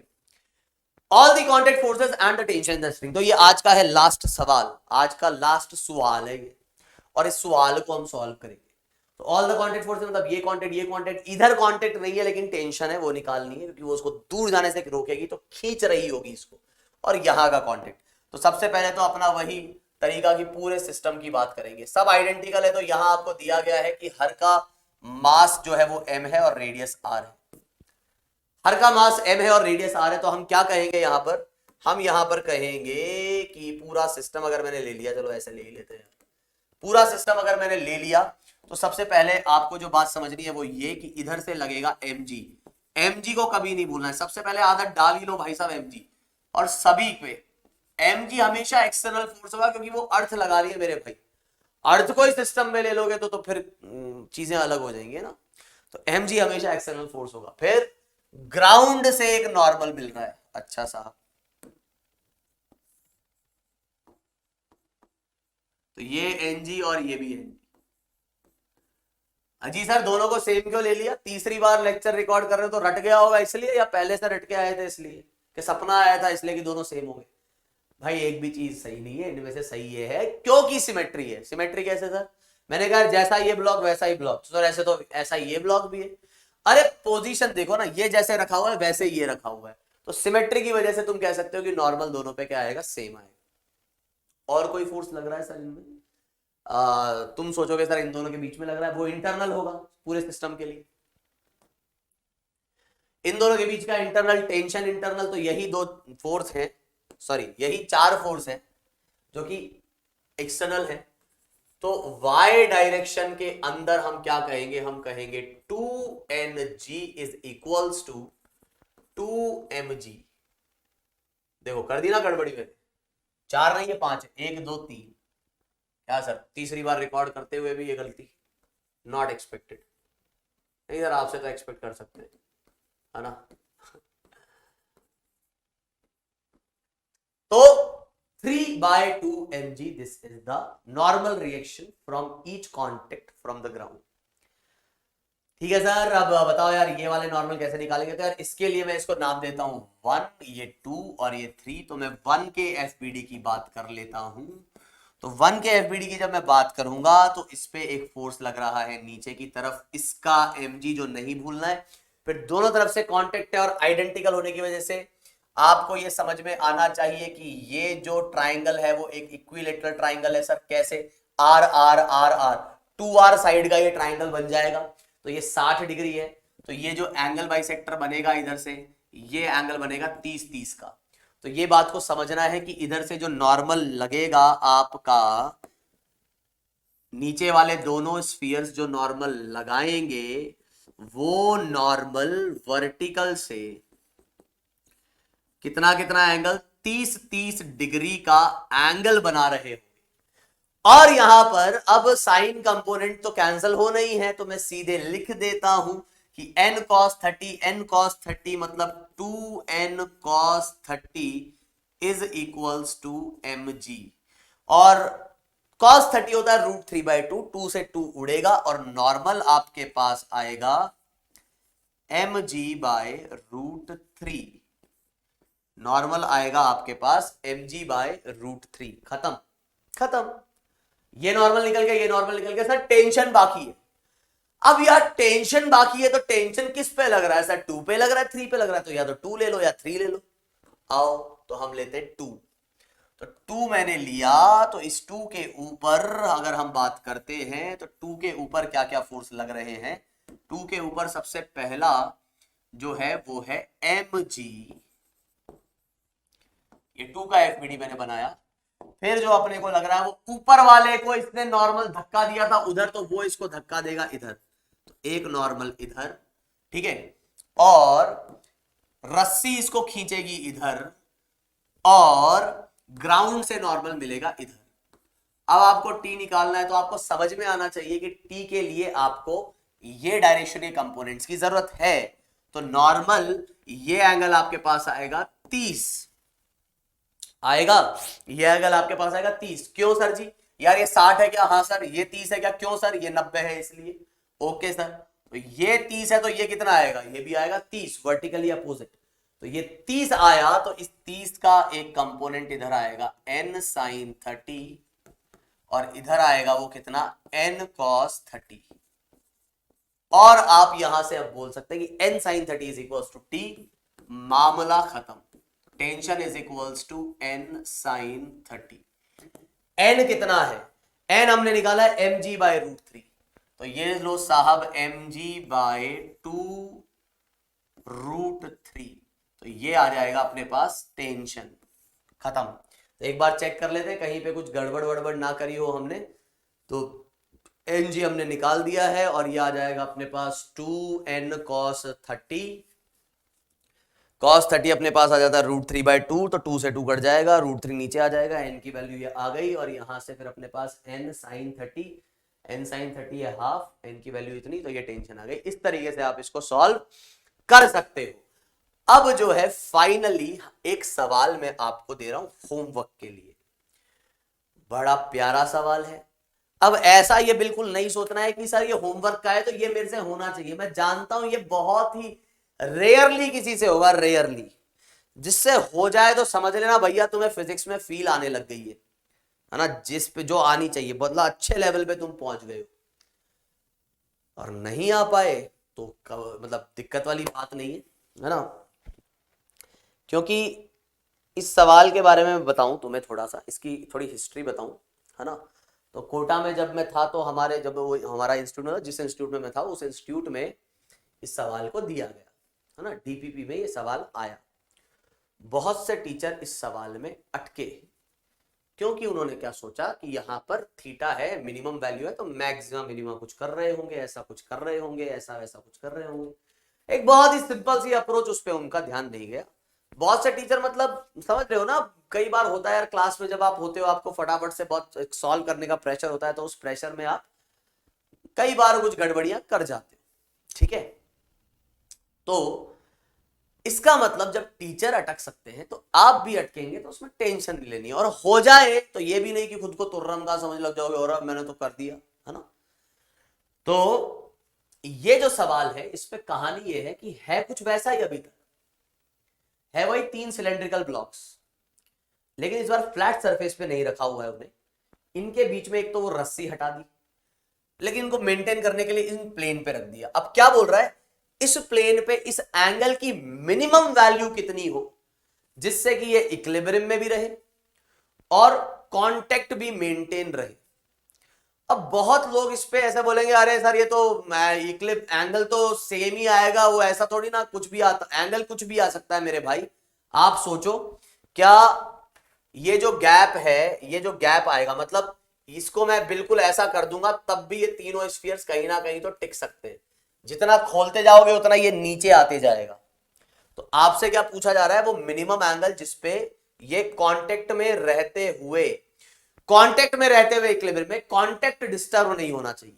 all the contact forces and the tension in the string। तो ये आज का है लास्ट सवाल, आज का लास्ट सवाल है ये, और इस सवाल को हम सॉल्व करेंगे। तो ऑल द कॉन्टेक्ट फोर्स मतलब ये कॉन्टेक्ट, इधर कॉन्टेक्ट नहीं है लेकिन टेंशन है, वो निकालनी है, क्योंकि वो उसको दूर जाने से रोकेगी, तो खींच रही होगी इसको, और यहां का कॉन्टेक्ट। तो सबसे पहले तो अपना वही तरीका की पूरे सिस्टम की बात करेंगे, सब आइडेंटिकल है। तो यहां आपको दिया गया है कि हर का मास जो है वो m है और रेडियस r है। हर का मास m है और रेडियस r है, तो हम क्या कहेंगे यहां पर, हम यहां पर कहेंगे कि पूरा सिस्टम अगर मैंने ले लिया, चलो ऐसे ले ही लेते हैं, पूरा सिस्टम अगर मैंने ले लिया, तो सबसे पहले आपको जो बात समझनी है वो ये कि इधर से लगेगा mg। mg को कभी नहीं भूलना है, सबसे पहले आदत डाल ही लो भाई साहब mg, और सभी पे mg हमेशा एक्सटर्नल फोर्स होगा, क्योंकि वो अर्थ लगा रही है मेरे भाई। अर्थ को इस सिस्टम में ले लोगे तो फिर चीजें अलग हो जाएंगी ना। तो mg हमेशा एक्सटर्नल फोर्स होगा। फिर ग्राउंड से एक नॉर्मल मिल रहा है, अच्छा साहब, तो ये एनजी और ये भी एनजी। अजी सर दोनों को सेम क्यों ले लिया, तीसरी बार लेक्चर रिकॉर्ड कर रहे हो तो रट गया होगा इसलिए, या पहले से रट के आए थे इसलिए, कि सपना आया था इसलिए कि दोनों सेम हो गए। भाई एक भी चीज सही नहीं है, इनमें से सही ये है क्योंकि सिमेट्री है। सिमेट्री कैसे सर, मैंने कहा जैसा ये ब्लॉक वैसा ही ब्लॉक, तो ऐसे तो ऐसा ये ब्लॉक भी है। अरे पोजीशन देखो ना, ये जैसे रखा हुआ है वैसे ये रखा हुआ है, तो सिमेट्री की वजह से तुम कह सकते हो कि नॉर्मल दोनों पे क्या आएगा, सेम आएगा। और कोई फोर्स लग रहा है सर इनमें? तुम सोचोगे सर इन दोनों के बीच में लग रहा है, वो इंटरनल होगा पूरे सिस्टम के लिए। इन दोनों के बीच का इंटरनल टेंशन, इंटरनल तो यही दो फोर्स है, सॉरी यही चार फोर्स है जो कि एक्सटर्नल है। तो y डायरेक्शन के अंदर हम क्या कहेंगे, हम कहेंगे 2Ng is equals to 2mg। देखो कर दी ना गड़बड़ी में, चार नहीं है पांच है, 1 2 3। क्या सर तीसरी बार रिकॉर्ड करते हुए भी ये गलती? Not expected. नहीं सर आपसे तो एक्सपेक्ट कर सकते हैं, है ना। तो 3/2 mg, this is the normal reaction from each contact from the ground। ठीक है सर, अब बताओ यार ये वाले नॉर्मल कैसे निकालेंगे। तो यार इसके लिए मैं इसको नाम देता हूं 1, ये 2 और ये 3। तो मैं 1 के एफबीडी की बात कर लेता हूं। तो 1 के एफबीडी की जब मैं बात करूंगा तो इस पे एक फोर्स लग रहा है नीचे की तरफ, इसका mg जो नहीं भूलना है। फिर दोनों तरफ से कांटेक्ट है और आइडेंटिकल होने की वजह से आपको ये समझ में आना चाहिए कि ये जो ट्राइंगल है वो एक इक्विलेटरल ट्राइंगल है। सर कैसे? R R R R, 2r side का ये ट्राइंगल बन जाएगा। तो ये 60 डिग्री है, तो ये जो एंगल बाइसेक्टर बनेगा इधर से, ये एंगल बनेगा 30-30 का। तो ये बात को समझना है कि इधर से जो नॉर्मल लगेगा आपका, नीचे वाले दोनों स्फीयर्स जो नॉर्मल लगाएंगे वो नॉर्मल वर्टिकल से कितना कितना एंगल, 30-30 डिग्री का एंगल बना रहे हो। और यहां पर अब साइन कंपोनेंट तो कैंसिल हो नहीं है, तो मैं सीधे लिख देता हूं कि n cos 30 मतलब 2n cos 30 is equals to mg। और cos 30 होता है √3/2, 2 से 2 उड़ेगा और नॉर्मल आपके पास आएगा mg/√3। नॉर्मल आएगा आपके पास mg/√3। खत्म खत्म। ये नॉर्मल निकल गया, ये नॉर्मल निकल गया। सर टेंशन बाकी है। अब यार टेंशन बाकी है तो टेंशन किस पे लग रहा है सर? 2 पे लग रहा है, 3 पे लग रहा है, तो या तो 2 ले लो या 3 ले लो। आओ तो हम लेते हैं 2। तो 2 मैंने लिया, तो इस 2 के ऊपर अगर हम बात करते हैं तो 2 के ऊपर क्या क्या फोर्स लग रहे हैं। 2 के ऊपर सबसे पहला जो है वो है mg। ये 2 का एफबीडी मैंने बनाया। फिर जो अपने को लग रहा है वो ऊपर वाले को इसने नॉर्मल धक्का दिया था उधर, तो वो इसको धक्का देगा इधर, तो एक नॉर्मल इधर, ठीक है, और रस्सी इसको खींचेगी इधर और ग्राउंड से नॉर्मल मिलेगा इधर। अब आपको टी निकालना है तो आपको समझ में आना चाहिए कि टी के लिए आपको ये डायरेक्शन के कंपोनेंट्स की जरूरत है। तो नॉर्मल ये एंगल आपके पास आएगा 30 आएगा, ये एंगल आपके पास आएगा 30। क्यों सर जी? यार ये 60 है क्या? हाँ सर। ये 30 है क्या? क्यों सर? ये 90 है इसलिए। ओके सर, तो ये 30 है तो ये कितना आएगा? ये भी आएगा 30, वर्टिकली अपोजिट। तो ये 30 आया, तो इस 30 का एक कंपोनेंट इधर आएगा n sin 30 और इधर आएगा वो कितना, n cos 30। और आप यहां से अब बोल सकते हैं कि n sin 30 is equal to t, मामला खत्म। Tension is equals to n sin 30। n कितना है? n हमने निकाला है mg/√3। तो ये लो साहब mg/√3। तो ये आ जाएगा अपने पास टेंशन। खत्म। तो एक बार चेक कर लेते हैं कहीं पे कुछ गड़बड़ वड़बड़ ना करी हो हमने। तो mg हमने निकाल दिया है और ये आ जाएगा अपने पास 2n cos 30। cos 30 अपने पास आ जाता है √3/2, तो 2 से 2 कट जाएगा, √3 नीचे आ जाएगा, n की वैल्यू ये आ गई। और यहां से फिर अपने पास n sin 30, n sin 30 है हाफ, n की वैल्यू इतनी, तो ये टेंशन आ गई। इस तरीके से आप इसको सॉल्व कर सकते हो। अब जो है फाइनली एक सवाल मैं आपको दे रहा हूं होमवर्क के लिए, बड़ा प्यारा सवाल है। अब ऐसा ये बिल्कुल नहीं सोचना है कि सर ये होमवर्क का है तो ये मेरे से होना चाहिए। मैं जानता हूं ये बहुत ही रेयरली किसी से होगा, रेयरली। जिससे हो जाए तो समझ लेना भैया तुम्हें फिजिक्स में फील आने लग गई है। है ना, जिस पे जो आनी चाहिए, बदला अच्छे लेवल पे तुम पहुंच गए हो और नहीं आ पाए तो मतलब दिक्कत वाली बात नहीं है ना। क्योंकि इस सवाल के बारे में बताऊं तुम्हें, थोड़ा सा इसकी थोड़ी हिस्ट्री बताऊं, है ना। तो कोटा में जब मैं था तो हमारे जब वो हमारा इंस्टीट्यूट में, जिस इंस्टीट्यूट में मैं था उस इंस्टीट्यूट में इस सवाल को दिया गया, है ना, डीपीपी में ये सवाल आया। बहुत से टीचर इस सवाल में अटके, क्योंकि उन्होंने क्या सोचा कि यहाँ पर थीटा है, मिनिमम वैल्यू है, तो मैक्सिमम मिनिमम कुछ कर रहे होंगे, ऐसा कुछ कर रहे होंगे, ऐसा वैसा कुछ कर रहे होंगे। एक बहुत ही सिंपल सी अप्रोच, उस पर उनका ध्यान नहीं गया। बहुत से टीचर, मतलब समझ रहे हो ना, कई बार होता है यार क्लास में जब आप होते हो, आपको फटाफट से बहुत सॉल्व करने का प्रेशर होता है, तो उस प्रेशर में आप कई बार कुछ गड़बड़ियां कर जाते हो, ठीक है। तो इसका मतलब जब टीचर अटक सकते हैं तो आप भी अटकेंगे, तो उसमें टेंशन नहीं लेनी, और हो जाए तो ये भी नहीं कि खुद को तुर्रम का समझ लग जाओगे और अब मैंने तो कर दिया, है ना। तो ये जो सवाल है, इस पे कहानी ये है कि है कुछ वैसा ही अभी तक, है वही 3 सिलेंड्रिकल ब्लॉक्स, लेकिन इस बार फ्लैट सरफेस पे नहीं रखा हुआ है उन्हें। इनके बीच में एक तो वो रस्सी हटा दी, लेकिन इनको मेंटेन करने के लिए इन प्लेन पे रख दिया। अब क्या बोल रहा है, इस प्लेन पे इस एंगल की मिनिमम वैल्यू कितनी हो जिससे कि ये इक्विलिब्रियम में भी रहे और कांटेक्ट भी मेंटेन रहे। अब बहुत लोग इस पे ऐसे बोलेंगे, अरे सर ये तो इक्लिप एंगल तो सेम ही आएगा, वो ऐसा थोड़ी ना, कुछ भी आता, एंगल कुछ भी आ सकता है मेरे भाई। आप सोचो, क्या ये जो गैप है, ये जो गैप आएगा, मतलब इसको मैं बिल्कुल ऐसा कर दूंगा तब भी ये तीनों स्फीयर्स कहीं ना कहीं तो टिक सकते हैं। जितना खोलते जाओगे उतना ये नीचे आते जाएगा। तो आपसे क्या पूछा जा रहा है, वो मिनिमम एंगल जिसपे ये कांटेक्ट में रहते हुए इक्विलिब्रियम में कांटेक्ट डिस्टर्ब नहीं होना चाहिए,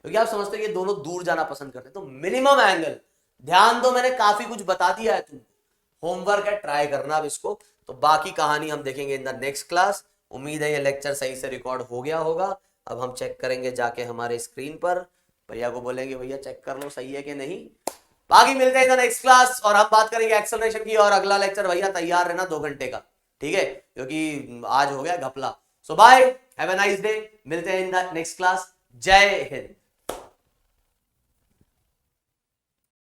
क्योंकि आप समझते हो ये दोनों दूर जाना पसंद करते हैं। तो मिनिमम एंगल, ध्यान दो, मैंने काफी कुछ बता दिया है तुमको, होमवर्क है, ट्राई करना अब इसको। तो बाकी कहानी हम देखेंगे इन द नेक्स्ट क्लास। उम्मीद है ये लेक्चर सही से रिकॉर्ड हो गया होगा। अब हम चेक करेंगे जाके हमारे स्क्रीन पर, भैया को बोलेंगे भैया चेक कर लो सही है कि नहीं। बाकी मिलते हैं इन द नेक्स्ट क्लास और हम बात करेंगे एक्सेलरेशन की। और अगला लेक्चर भैया तैयार रहना 2 घंटे का, ठीक है, क्योंकि आज हो गया घपला। So bye, have a nice day, मिलते हैं इन द नेक्स्ट क्लास। जय हिंद।